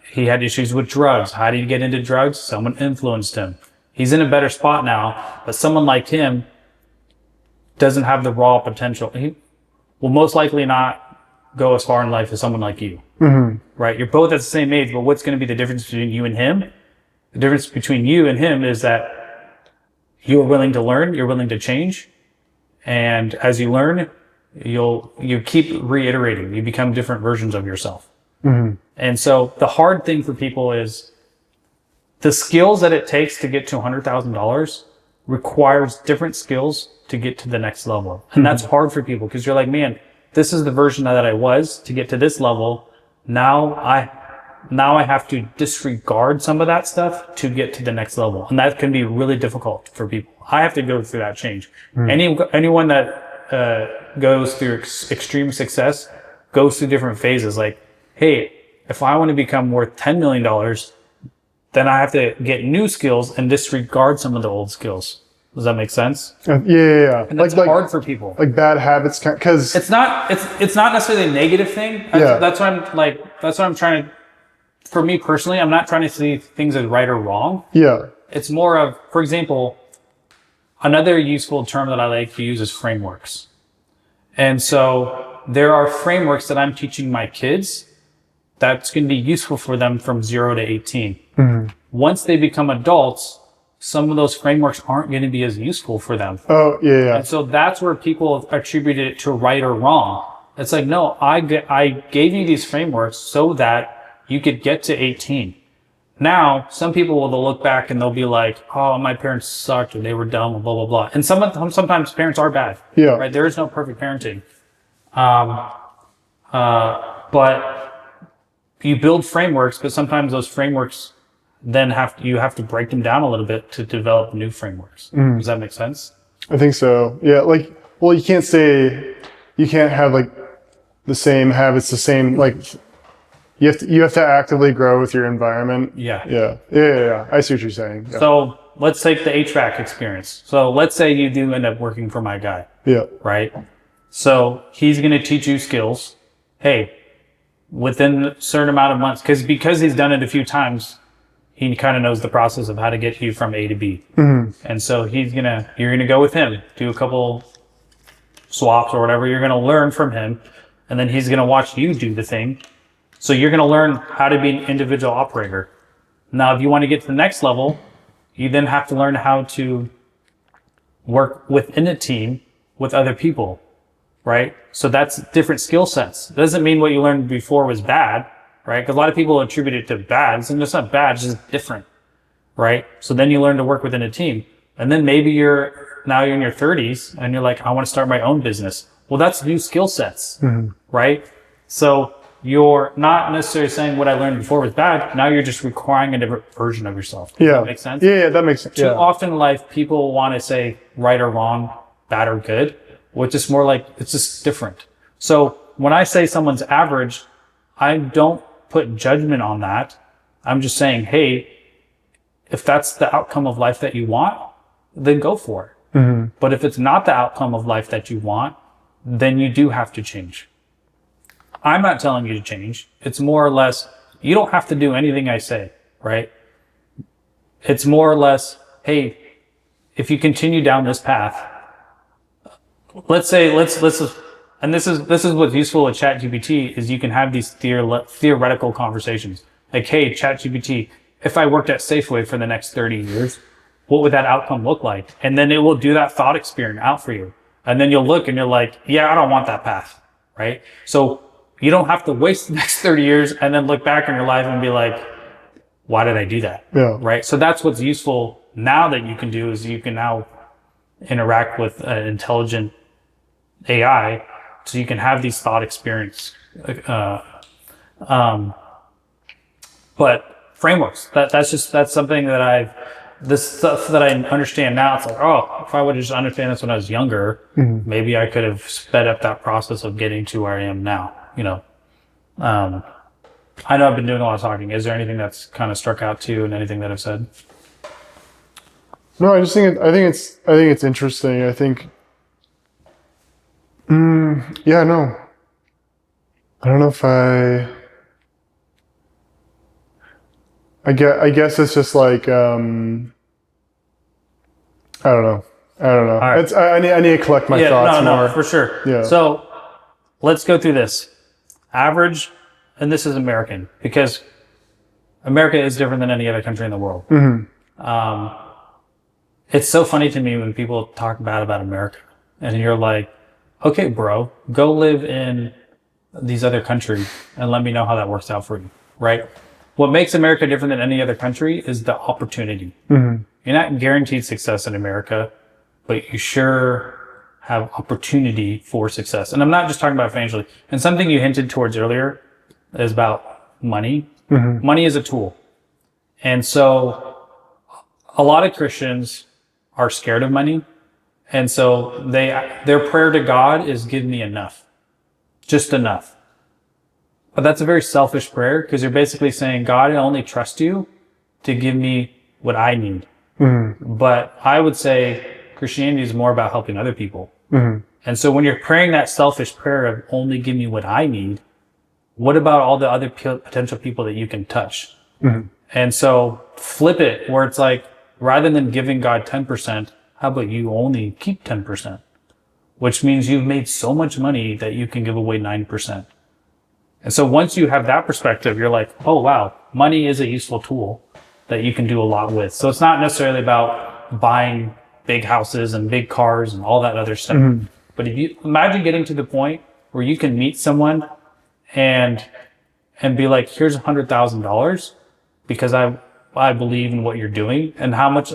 He had issues with drugs. How did he get into drugs? Someone influenced him. He's in a better spot now, but someone like him doesn't have the raw potential. He will most likely not go as far in life as someone like you, right? You're both at the same age, but what's going to be the difference between you and him? The difference between you and him is that you're willing to learn, you're willing to change, and as you learn, you keep reiterating. You become different versions of yourself. And so the hard thing for people is the skills that it takes to get to $100,000 requires different skills to get to the next level. And that's hard for people because you're like, man, this is the version that I was to get to this level. Now I have to disregard some of that stuff to get to the next level. And that can be really difficult for people. I have to go through that change. Anyone that goes through extreme success goes through different phases. Like, hey, if I want to become worth $10 million, then I have to get new skills and disregard some of the old skills. Does that make sense? Yeah. And that's hard for people. Like bad habits, because it's not necessarily a negative thing. That's what I'm trying to. For me personally, I'm not trying to see things as right or wrong. Yeah. It's more of, for example, another useful term that I like to use is frameworks. And so there are frameworks that I'm teaching my kids that's going to be useful for them from 0 to 18. Once they become adults, some of those frameworks aren't going to be as useful for them. Oh, yeah. And so that's where people attribute it to right or wrong. It's like, no, I gave you these frameworks so that you could get to 18. Now, some people will look back and they'll be like, oh, my parents sucked or they were dumb or blah, blah, blah. And sometimes parents are bad. Yeah. Right? There is no perfect parenting. But you build frameworks, but sometimes those frameworks then you have to break them down a little bit to develop new frameworks. Does that make sense? I think so. Yeah. Like, well, you can't have like the same habits, the same, like, you have to actively grow with your environment. Yeah. Yeah. I see what you're saying. Yeah. So let's take the HVAC experience. So let's say you do end up working for my guy. Yeah. Right? So he's going to teach you skills. Hey, within a certain amount of months, because he's done it a few times, he kind of knows the process of how to get you from A to B. And so you're going to go with him, do a couple swaps or whatever. You're going to learn from him, and then he's going to watch you do the thing. So you're going to learn how to be an individual operator. Now, if you want to get to the next level, you then have to learn how to work within a team with other people, right? So that's different skill sets. It doesn't mean what you learned before was bad, right? Because a lot of people attribute it to bad. It's not bad, it's just different, right? So then you learn to work within a team. And then maybe you're in your 30s and you're like, I want to start my own business. Well, that's new skill sets, right? So you're not necessarily saying what I learned before was bad. Now you're just requiring a different version of yourself. Does that make sense? Yeah, that makes sense. Too often in life, people want to say right or wrong, bad or good, which is more like it's just different. So when I say someone's average, I don't put judgment on that. I'm just saying, hey, if that's the outcome of life that you want, then go for it. But if it's not the outcome of life that you want, then you do have to change. I'm not telling you to change. It's more or less, you don't have to do anything I say, right? It's more or less, hey, if you continue down this path, let's and this is what's useful with ChatGPT is you can have these theoretical conversations. Like, hey, ChatGPT, if I worked at Safeway for the next 30 years, what would that outcome look like? And then it will do that thought experiment out for you. And then you'll look and you're like, yeah, I don't want that path, right? So you don't have to waste the next 30 years and then look back on your life and be like, why did I do that? Yeah. Right? So that's what's useful now that you can do is you can now interact with an intelligent AI so you can have these thought experience. But frameworks, that's something that this stuff that I understand now, it's like, oh, if I would have just understand this when I was younger, maybe I could have sped up that process of getting to where I am now, I know I've been doing a lot of talking. Is there anything that's kind of struck out to you in anything that I've said? No, I just think I think it's interesting. I think, yeah, no, I don't know if I guess it's just like, I don't know. All right. I need to collect my thoughts no, more. for sure. Yeah. So let's go through this. Average, and this is American, because America is different than any other country in the world. It's so funny to me when people talk bad about America, and you're like, okay, bro, go live in these other countries and let me know how that works out for you, right? What makes America different than any other country is the opportunity. You're not guaranteed success in America, but you sure have opportunity for success. And I'm not just talking about financially. And something you hinted towards earlier is about money. Money is a tool. And so a lot of Christians are scared of money. And so their prayer to God is give me enough, just enough. But that's a very selfish prayer, because you're basically saying, God, I only trust you to give me what I need. But I would say Christianity is more about helping other people. And so when you're praying that selfish prayer of only give me what I need, what about all the other potential people that you can touch? And so flip it, where it's like, rather than giving God 10%, how about you only keep 10%? Which means you've made so much money that you can give away 9%. And so once you have that perspective, you're like, oh, wow, money is a useful tool that you can do a lot with. So it's not necessarily about buying big houses and big cars and all that other stuff. But if you imagine getting to the point where you can meet someone and be like, here's $100,000 because I believe in what you're doing, and how much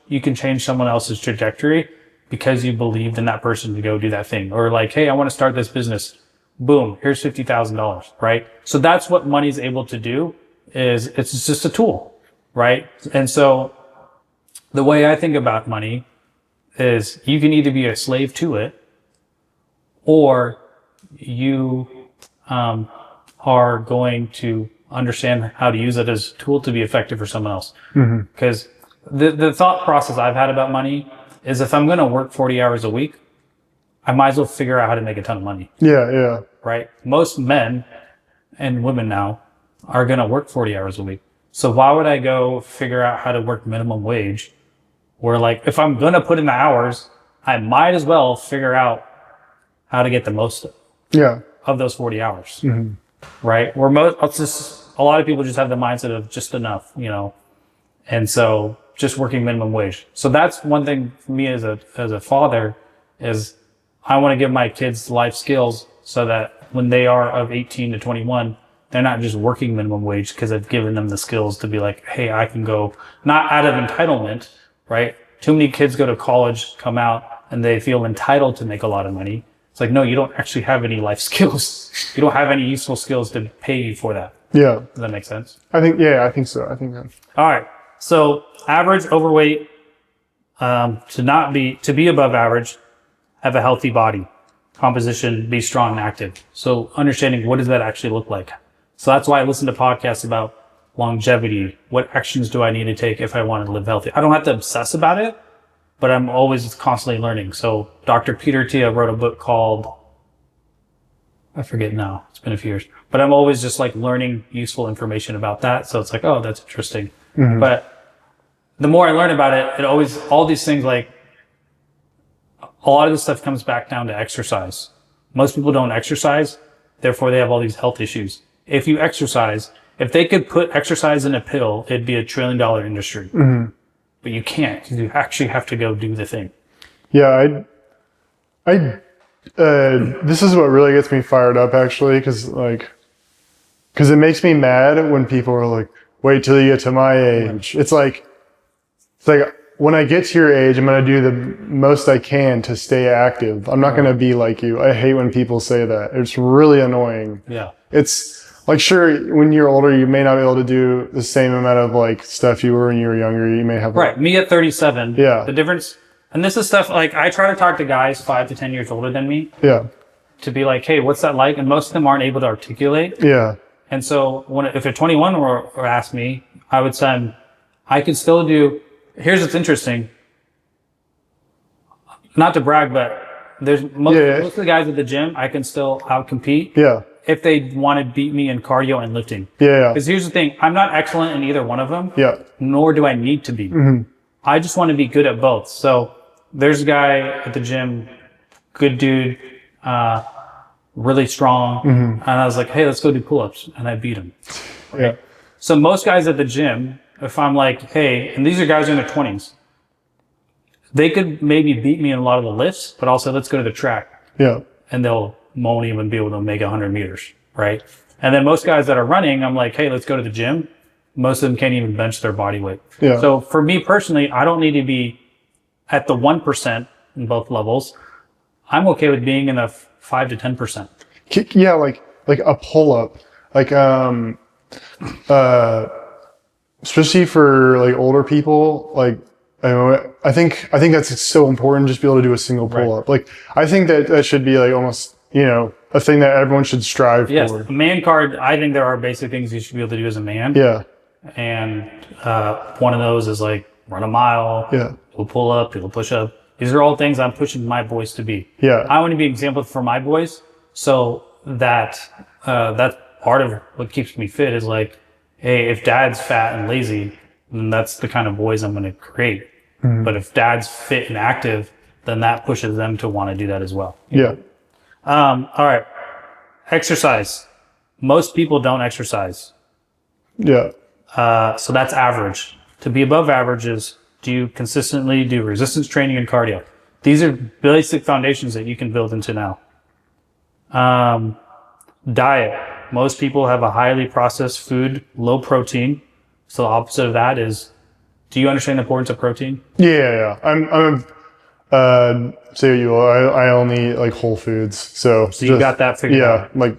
you can change someone else's trajectory because you believed in that person to go do that thing. Or like, hey, I want to start this business. Boom, here's $50,000, right? So that's what money's able to do, is it's just a tool, right? And so the way I think about money is you can either be a slave to it, or you are going to understand how to use it as a tool to be effective for someone else. Because the thought process I've had about money is, if I'm going to work 40 hours a week, I might as well figure out how to make a ton of money. Yeah. Right? Most men and women now are going to work 40 hours a week. So why would I go figure out how to work minimum wage? Where, like, if I'm going to put in the hours, I might as well figure out how to get the most of those 40 hours. Right? Where a lot of people just have the mindset of just enough, and so just working minimum wage. So that's one thing for me as a father, is I want to give my kids life skills so that when they are of 18 to 21, they're not just working minimum wage, because I've given them the skills to be like, hey, I can go, not out of entitlement, right? Too many kids go to college, come out, and they feel entitled to make a lot of money. It's like, no, you don't actually have any life skills. You don't have any useful skills to pay you for that. Yeah. Does that make sense? I think so. I think that. All right. So average, overweight, to be above average, have a healthy body composition, be strong and active. So understanding, what does that actually look like? So that's why I listen to podcasts about longevity. What actions do I need to take if I want to live healthy? I don't have to obsess about it, but I'm always constantly learning. So Dr. Peter Tia wrote a book called, I forget now, it's been a few years, but I'm always just like learning useful information about that. So it's like, oh, that's interesting. But the more I learn about it, all these things, like, a lot of this stuff comes back down to exercise. Most people don't exercise, therefore they have all these health issues. If you exercise, if they could put exercise in a pill, it'd be $1 trillion industry. But you can't, because you actually have to go do the thing. Yeah, this is what really gets me fired up, actually, because it makes me mad when people are like, wait till you get to my age. It's like when I get to your age, I'm going to do the most I can to stay active. I'm not going to be like you. I hate when people say that. It's really annoying. Yeah. It's like, sure, when you're older, you may not be able to do the same amount of like stuff you were when you were younger. You may have right. Me at 37. Yeah. The difference, and this is stuff like I try to talk to guys 5 to 10 years older than me. Yeah. to be like, hey, what's that like? And most of them aren't able to articulate. Yeah. And so if a 21 were asked me, I would say I could still do. Here's what's interesting. Not to brag, but there's most of the guys at the gym I can still outcompete. Yeah. If they want to beat me in cardio and lifting. Yeah. Because here's the thing, I'm not excellent in either one of them. Yeah. Nor do I need to be. I just want to be good at both. So there's a guy at the gym, good dude, really strong. And I was like, hey, let's go do pull-ups. And I beat him. Right? Yeah. So most guys at the gym, if I'm like, hey, and these are guys in their 20s, they could maybe beat me in a lot of the lifts, but also let's go to the track. Yeah. And they'll won't even be able to make 100 meters, right? And then most guys that are running, I'm like, hey, let's go to the gym. Most of them can't even bench their body weight. Yeah. So for me personally, I don't need to be at the 1% in both levels. I'm okay with being in the 5 to 10%. Yeah, like a pull-up, like especially for like older people, like I think that's so important, just be able to do a single pull-up. Like I think that should be like almost, a thing that everyone should strive for. Yes, a man card, I think there are basic things you should be able to do as a man. Yeah. And one of those is like run a mile, Yeah. do a pull-up, do a push-up. These are all things I'm pushing my boys to be. Yeah. I want to be an example for my boys, so that that's part of what keeps me fit is like, hey, if dad's fat and lazy, then that's the kind of boys I'm going to create. But if dad's fit and active, then that pushes them to want to do that as well. Yeah. All right. Exercise. Most people don't exercise. Yeah. So that's average. To be above average is, do you consistently do resistance training and cardio? These are basic foundations that you can build into now. Diet. Most people have a highly processed food, low protein. So the opposite of that is, do you understand the importance of protein? Yeah. I'm say you will. I only eat like whole foods. So you got that figured out. Yeah. Like.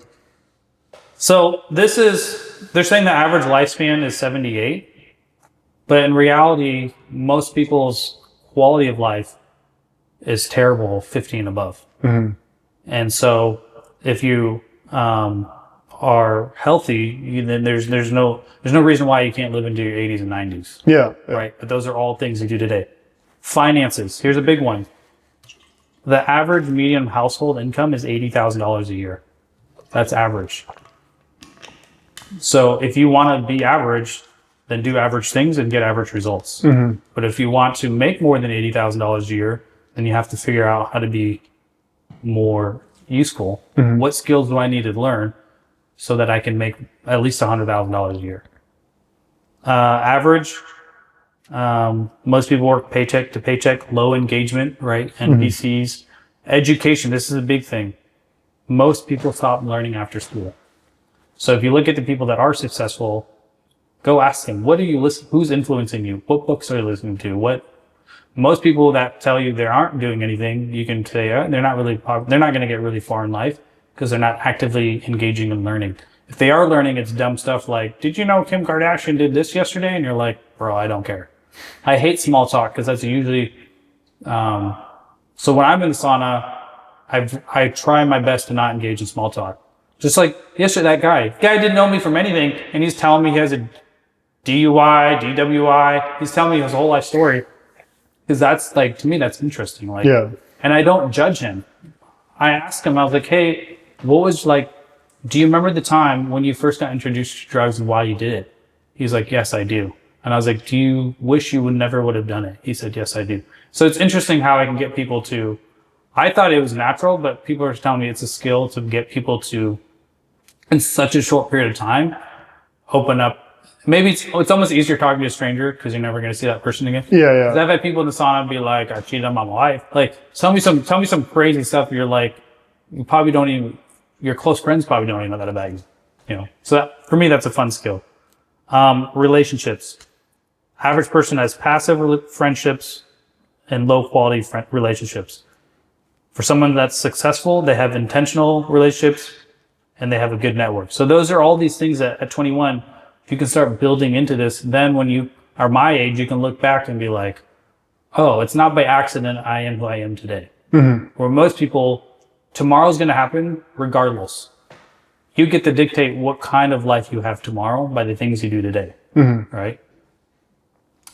So they're saying the average lifespan is 78. But in reality, most people's quality of life is terrible, 50 and above. And so if you are healthy, then there's no reason why you can't live into your 80s and 90s. Yeah. Right? But those are all things you do today. Finances. Here's a big one. The average median household income is $80,000 a year. That's average. So if you want to be average, then do average things and get average results. But if you want to make more than $80,000 a year, then you have to figure out how to be more useful. What skills do I need to learn so that I can make at least $100,000 a year? Average, most people work paycheck to paycheck, low engagement, right? NPCs. Education, this is a big thing. Most people stop learning after school. So if you look at the people that are successful, go ask them, what are you listening? Who's influencing you? What books are you listening to? Most people that tell you they aren't doing anything, you can say they're not going to get really far in life because they're not actively engaging and learning. If they are learning, it's dumb stuff like, did you know Kim Kardashian did this yesterday? And you're like, bro, I don't care. I hate small talk because that's usually, so when I'm in the sauna, I try my best to not engage in small talk. Just like yesterday, that guy didn't know me from anything, and he's telling me he has a DUI, DWI. He's telling me his whole life story. Because that's like, to me, that's interesting. Like, Yeah. And I don't judge him. I asked him, I was like, hey, what was like, do you remember the time when you first got introduced to drugs and why you did it? He's like, yes, I do. And I was like, do you wish you never would have done it? He said, yes, I do. So it's interesting how I can get people to, I thought it was natural, but people are telling me it's a skill to get people to, in such a short period of time, open up. Maybe it's almost easier talking to a stranger because you're never going to see that person again. Yeah. I've had people in the sauna be like, I cheated on my wife. Like, tell me some crazy stuff. You're like, you probably don't even, your close friends probably don't even know that about you. So that, for me, that's a fun skill. Relationships. Average person has passive friendships and low quality relationships. For someone that's successful, they have intentional relationships and they have a good network. So those are all these things that at 21, if you can start building into this, then when you are my age, you can look back and be like, oh, it's not by accident I am who I am today. Where most people tomorrow's going to happen regardless. You get to dictate what kind of life you have tomorrow by the things you do today, right?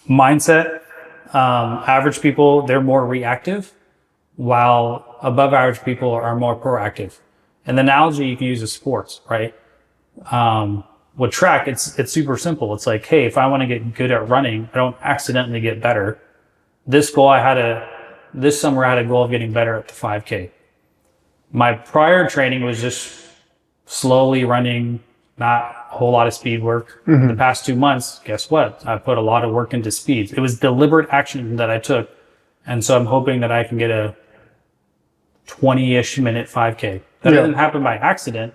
Mindset, average people, they're more reactive, while above average people are more proactive. And the analogy you can use is sports, right? With track, it's super simple. It's like, hey, if I want to get good at running, I don't accidentally get better. This summer I had a goal of getting better at the 5K. My prior training was just slowly running, not a whole lot of speed work. The past 2 months, guess what? I put a lot of work into speeds. It was deliberate action that I took. And so I'm hoping that I can get a 20-ish minute 5K. That didn't happen by accident.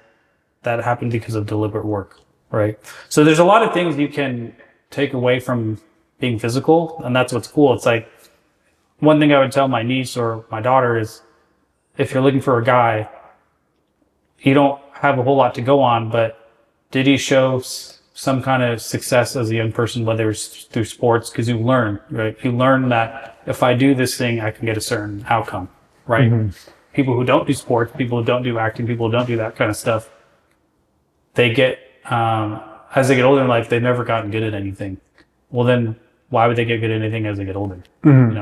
That happened because of deliberate work, right? So there's a lot of things you can take away from being physical. And that's what's cool. It's like, one thing I would tell my niece or my daughter is, if you're looking for a guy, you don't have a whole lot to go on, but did he show some kind of success as a young person, whether it's through sports? Because you learn, right? You learn that if I do this thing, I can get a certain outcome, right? People who don't do sports, people who don't do acting, people who don't do that kind of stuff, they get, as they get older in life, they've never gotten good at anything. Well, then why would they get good at anything as they get older?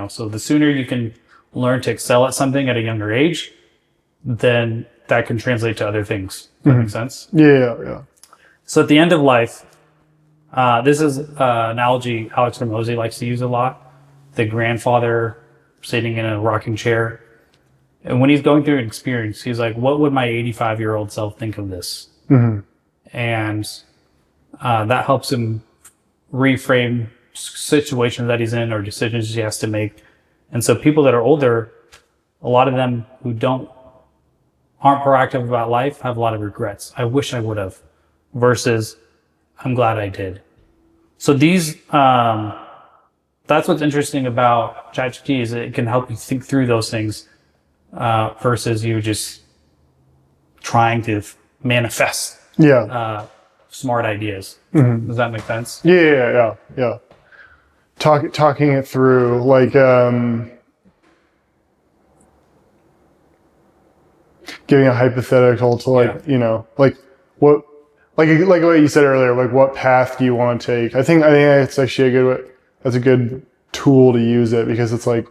So the sooner you can learn to excel at something at a younger age, then that can translate to other things. Does that make sense? Yeah. So at the end of life, this is an analogy Alex Hormozy likes to use a lot. The grandfather sitting in a rocking chair. And when he's going through an experience, he's like, what would my 85-year-old self think of this? And that helps him reframe situations that he's in or decisions he has to make. And so people that are older, a lot of them who aren't proactive about life have a lot of regrets. I wish I would have, versus I'm glad I did. So these, that's what's interesting about ChatGPT, is it can help you think through those things, versus you just trying to manifest smart ideas. Does that make sense? Yeah. Talking it through, like, giving a hypothetical to, like, like what, like what you said earlier, like what path do you want to take? I think that's actually that's a good tool to use it, because it's like,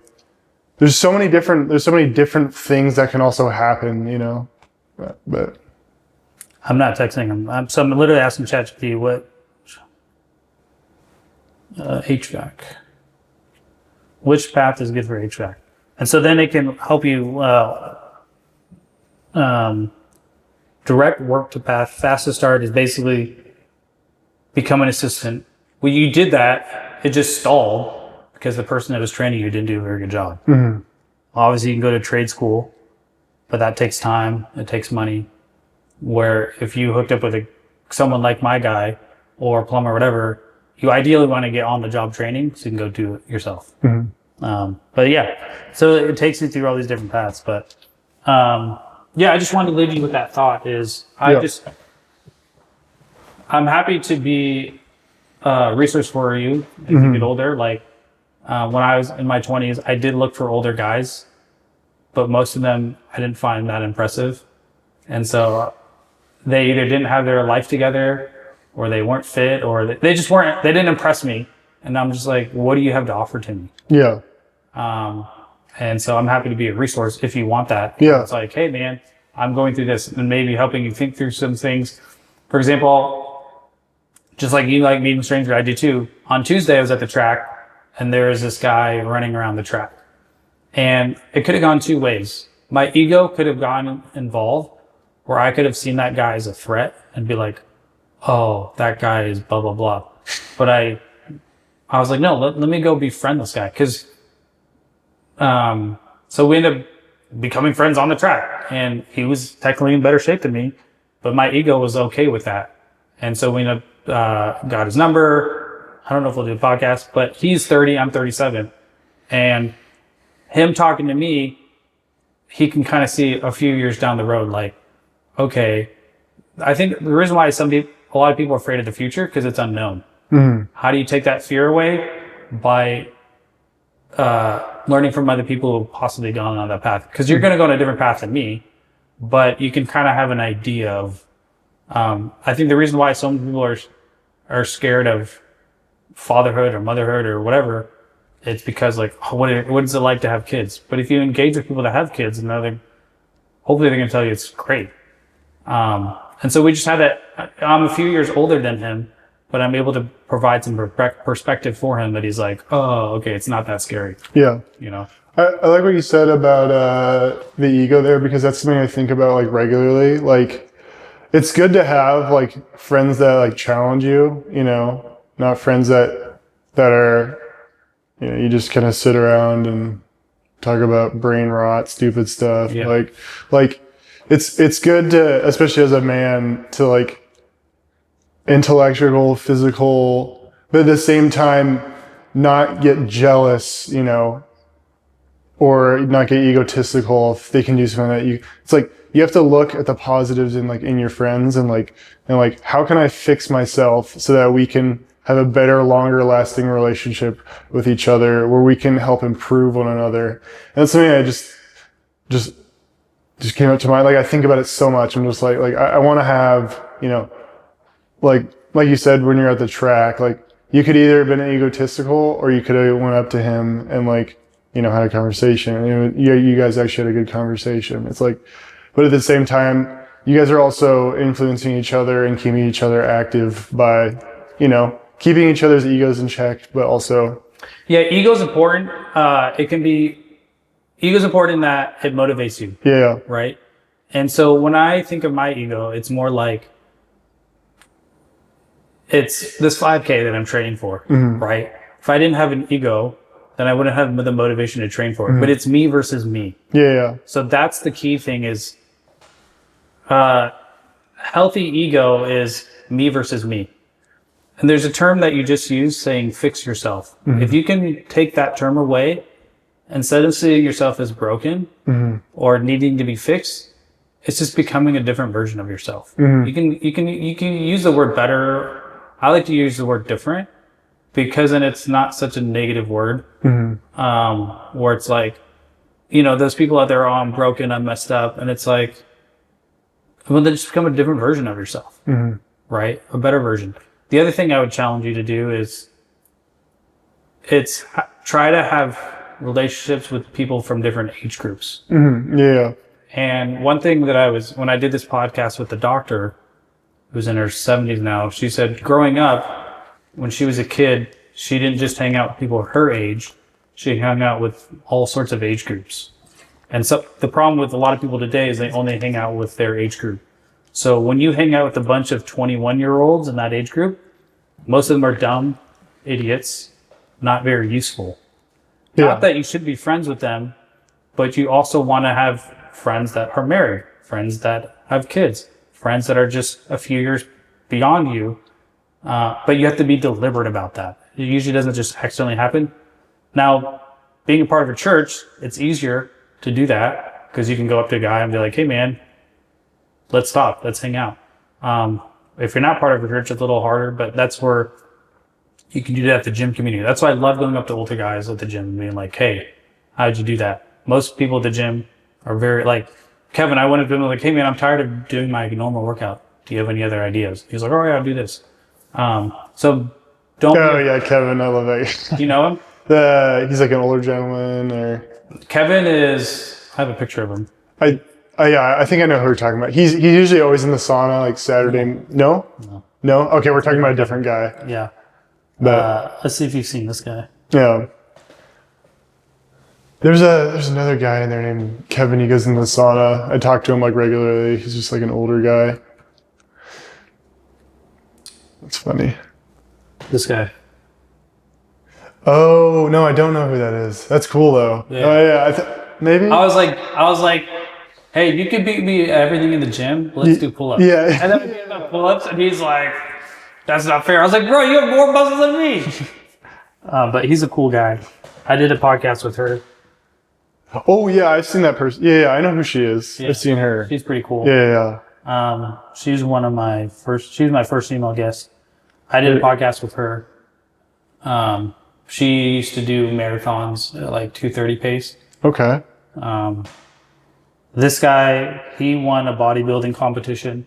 there's so many different things that can also happen, but I'm not texting him. So I'm literally asking ChatGPT what HVAC. Which path is good for HVAC? And so then it can help you direct work to path. Fastest start is basically become an assistant. When you did that, it just stalled because the person that was training you didn't do a very good job. Obviously, you can go to trade school, but that takes time. It takes money. Where if you hooked up with someone like my guy or a plumber or whatever, you ideally want to get on the job training so you can go do it yourself. But yeah, so it takes you through all these different paths. But I just wanted to leave you with that thought is I'm happy to be a resource for you as you get older. Like when I was in my 20s, I did look for older guys, but most of them I didn't find that impressive. And so they either didn't have their life together, or they weren't fit, or they just weren't, they didn't impress me. And I'm just like, what do you have to offer to me? And so I'm happy to be a resource if you want that. It's like, hey man, I'm going through this, and maybe helping you think through some things. For example, just like you like meeting strangers, I do too. On Tuesday, I was at the track, and there was this guy running around the track. And it could have gone two ways. My ego could have gotten involved, where I could have seen that guy as a threat and be like, oh, that guy is blah, blah, blah. But I was like, no, let me go befriend this guy. Because, so we ended up becoming friends on the track. And he was technically in better shape than me, but my ego was okay with that. And so we ended up, got his number. I don't know if we'll do a podcast, but he's 30, I'm 37. And him talking to me, he can kind of see a few years down the road, like, okay, I think the reason why a lot of people are afraid of the future, because it's unknown. How do you take that fear away? By learning from other people who have possibly gone on that path. Because you're going to go on a different path than me, but you can kind of have an idea of. I think the reason why some people are scared of fatherhood or motherhood or whatever, it's because like, oh, what is it like to have kids? But if you engage with people that have kids, and hopefully they're gonna tell you it's great. And so we just had that. I'm a few years older than him, but I'm able to provide some perspective for him that he's like, oh, okay, it's not that scary. Yeah. You know. I like what you said about the ego there, because that's something I think about like regularly. Like, it's good to have like friends that like challenge you, you know, not friends that are, you know, you just kind of sit around and talk about brain rot, stupid stuff. Yeah. Like it's good to, especially as a man, to like intellectual, physical, but at the same time not get jealous, you know, or not get egotistical if they can do something that it's like you have to look at the positives in your friends and how can I fix myself so that we can have a better, longer lasting relationship with each other where we can help improve one another. And that's something I just came up to mind. Like, I think about it so much. I'm just like I want to have, you know, like you said, when you're at the track, like you could either have been egotistical or you could have went up to him and like, you know, had a conversation. You guys actually had a good conversation. It's like, but at the same time, you guys are also influencing each other and keeping each other active by, you know, keeping each other's egos in check, but also. Yeah, ego's important. Ego's important in that it motivates you. Yeah. Right? And so when I think of my ego, it's more like, it's this 5K that I'm training for, right? If I didn't have an ego, then I wouldn't have the motivation to train for it. But it's me versus me. Yeah. So that's the key thing is, healthy ego is me versus me. And there's a term that you just used saying fix yourself. If you can take that term away, instead of seeing yourself as broken or needing to be fixed, it's just becoming a different version of yourself. You can use the word better. I like to use the word different, because then it's not such a negative word, where it's like, you know, those people out there, oh, I'm broken, I'm messed up. And it's like, well, then just become a different version of yourself, right? A better version. The other thing I would challenge you to do is try to have relationships with people from different age groups. Yeah. And one thing that when I did this podcast with the doctor, who's in her 70s now, she said growing up, when she was a kid, she didn't just hang out with people her age. She hung out with all sorts of age groups. And so the problem with a lot of people today is they only hang out with their age group. So when you hang out with a bunch of 21-year-olds in that age group, most of them are dumb, idiots, not very useful. Yeah. Not that you should be friends with them, but you also want to have friends that are married, friends that have kids, friends that are just a few years beyond you. But you have to be deliberate about that. It usually doesn't just accidentally happen. Now, being a part of a church, it's easier to do that because you can go up to a guy and be like, hey man, let's stop, let's hang out. If you're not part of a church, it's a little harder, but that's where you can do that at the gym community. That's why I love going up to older guys at the gym and being like, hey, how'd you do that? Most people at the gym are very like, Kevin, I went up to him like, hey man, I'm tired of doing my normal workout. Do you have any other ideas? He's like, oh yeah, I'll do this. So don't. Oh yeah, Kevin, I love that. You know him? He's like an older gentleman, or Kevin is. I have a picture of him. Yeah, I think I know who you're talking about. He's usually always in the sauna, like Saturday. No. Okay, we're talking about a different guy. Yeah. But let's see if you've seen this guy. Yeah. There's another guy in there named Kevin. He goes in the sauna. I talk to him like regularly. He's just like an older guy. That's funny. This guy. Oh no, I don't know who that is. That's cool though. Yeah. Oh yeah, maybe. I was like, hey, you could beat me at everything in the gym. Let's do pull-ups. Yeah. And then we did about pull-ups, and he's like, that's not fair. I was like, bro, you have more muscles than me. But he's a cool guy. I did a podcast with her. Oh yeah, I've seen that person. Yeah, I know who she is. Yeah. I've seen her. She's pretty cool. Yeah. She's my first female guest. I did a podcast with her. She used to do marathons at like 2:30 pace. Okay. This guy, he won a bodybuilding competition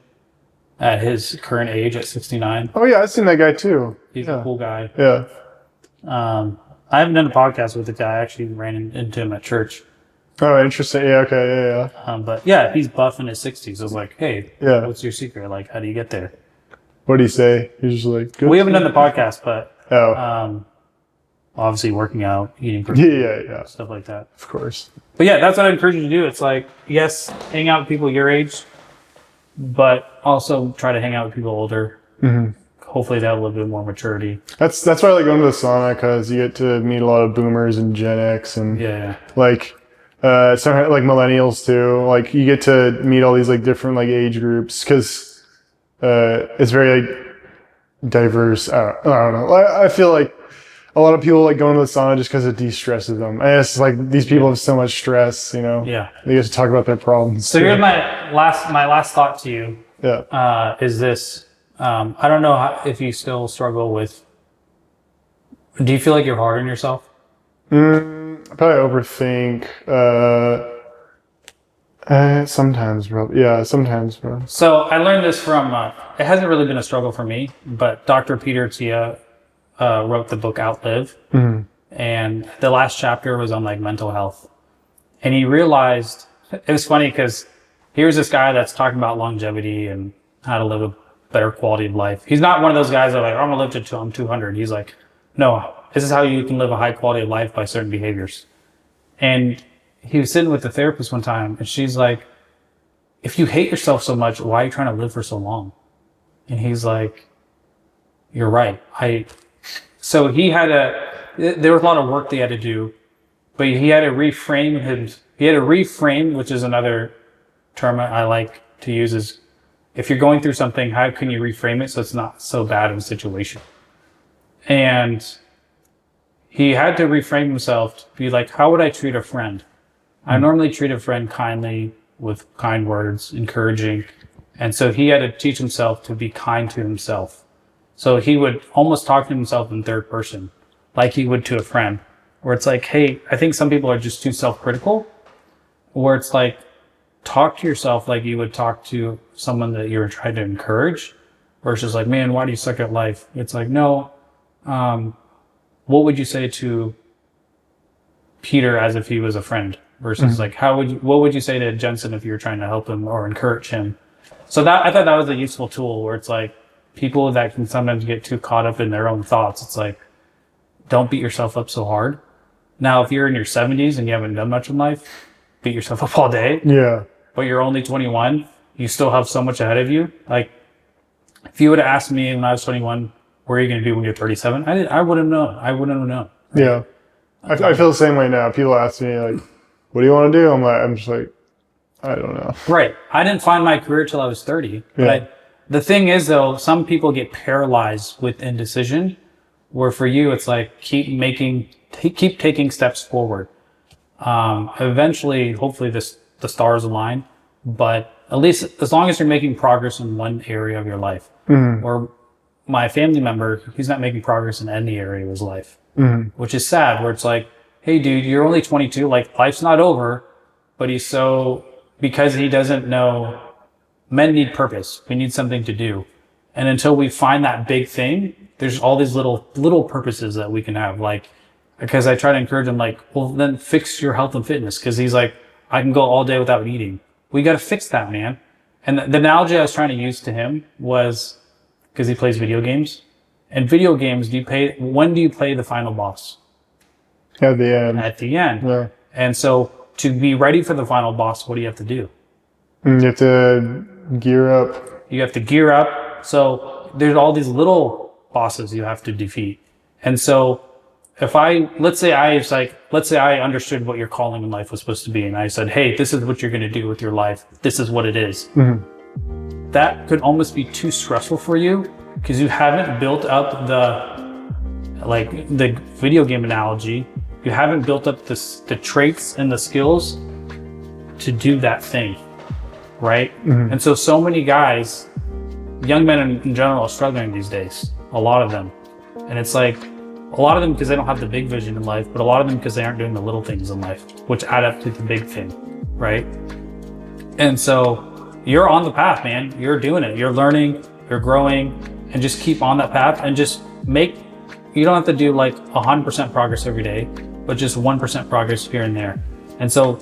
at his current age at 69. Oh yeah, I've seen that guy too. He's a cool guy. Yeah. I haven't done a podcast with the guy. I actually ran into him at church. Oh, interesting. Yeah. Okay. Yeah. But yeah, he's buff in his 60s. I was like, hey, Yeah. what's your secret? Like, how do you get there? What do you say? He's just like, good. We haven't done the podcast, but Oh. obviously working out, eating Yeah. stuff like that. Of course. But yeah, that's what I encourage you to do. It's like, yes, hang out with people your age, but also try to hang out with people older. Mm-hmm. Hopefully they have a little bit more maturity. That's why I like going to the sauna, because you get to meet a lot of boomers and Gen X and like some like millennials too. Like you get to meet all these like different like age groups, because it's very like diverse. I don't know. I feel like a lot of people like going to the sauna just because it de-stresses them. And it's like these people have so much stress, you know. Yeah. They get to talk about their problems. So here's my last thought to you. Yeah. Is this? I don't know if you still struggle with. Do you feel like you're hard on yourself? I probably overthink. Sometimes, bro. Yeah, sometimes, bro. So I learned this from. It hasn't really been a struggle for me, but Dr. Peter Tia wrote the book Outlive, and the last chapter was on like mental health, and he realized it was funny because here's this guy that's talking about longevity and how to live a better quality of life. He's not one of those guys that are like, I'm gonna live till I'm 200. He's like, no, this is how you can live a high quality of life, by certain behaviors. And he was sitting with the therapist one time, and she's like, if you hate yourself so much, why are you trying to live for so long? And he's like, you're right. So he had there was a lot of work they had to do, but he had to reframe, which is another term I like to use, is if you're going through something, how can you reframe it so it's not so bad of a situation? And he had to reframe himself to be like, how would I treat a friend? I normally treat a friend kindly, with kind words, encouraging. And so he had to teach himself to be kind to himself. So he would almost talk to himself in third person, like he would to a friend, where it's like, hey, I think some people are just too self-critical, where it's like, talk to yourself like you would talk to someone that you were trying to encourage, versus like, man, why do you suck at life? It's like, no, what would you say to Peter as if he was a friend, versus like, what would you say to Jensen if you were trying to help him or encourage him? So I thought that was a useful tool, where it's like, people that can sometimes get too caught up in their own thoughts, it's like, don't beat yourself up so hard. Now, if you're in your 70s and you haven't done much in life, beat yourself up all day. Yeah. But you're only 21, you still have so much ahead of you. Like, if you would have asked me when I was 21, what are you going to do when you're 37? I wouldn't know. I wouldn't have known. Right? Yeah. I feel the same way now. People ask me, like, what do you want to do? I'm just like, I don't know. Right. I didn't find my career till I was 30. But the thing is, though, some people get paralyzed with indecision, where for you, it's like, keep taking steps forward. Eventually, hopefully the stars align, but at least as long as you're making progress in one area of your life. Or my family member, he's not making progress in any area of his life, which is sad, where it's like, hey dude, you're only 22, like life's not over, but because he doesn't know, men need purpose. We need something to do. And until we find that big thing, there's all these little purposes that we can have. Like, because I try to encourage him, like, well, then fix your health and fitness. Because he's like, I can go all day without eating. We got to fix that, man. And the analogy I was trying to use to him was, because he plays video games. And video games, when do you play the final boss? At the end. At the end. Yeah. And so to be ready for the final boss, what do you have to do? You have to gear up. You have to gear up. So there's all these little bosses you have to defeat. And so let's say I understood what your calling in life was supposed to be, and I said, hey, this is what you're going to do with your life. This is what it is. That could almost be too stressful for you, because you haven't built up the video game analogy. You haven't built up the traits and the skills to do that thing, right? And so many guys, young men in general, are struggling these days, a lot of them. And it's like, a lot of them because they don't have the big vision in life, but a lot of them because they aren't doing the little things in life, which add up to the big thing, right? And so you're on the path, man. You're doing it. You're learning, you're growing, and just keep on that path and just you don't have to do like 100% progress every day, but just 1% progress here and there. And so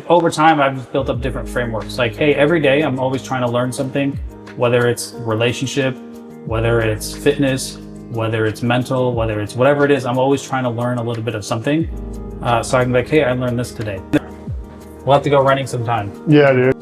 over time, I've just built up different frameworks. Like, hey, every day I'm always trying to learn something, whether it's relationship, whether it's fitness, whether it's mental, whether it's whatever it is, I'm always trying to learn a little bit of something. So I can be like, hey, I learned this today. We'll have to go running sometime. Yeah, dude.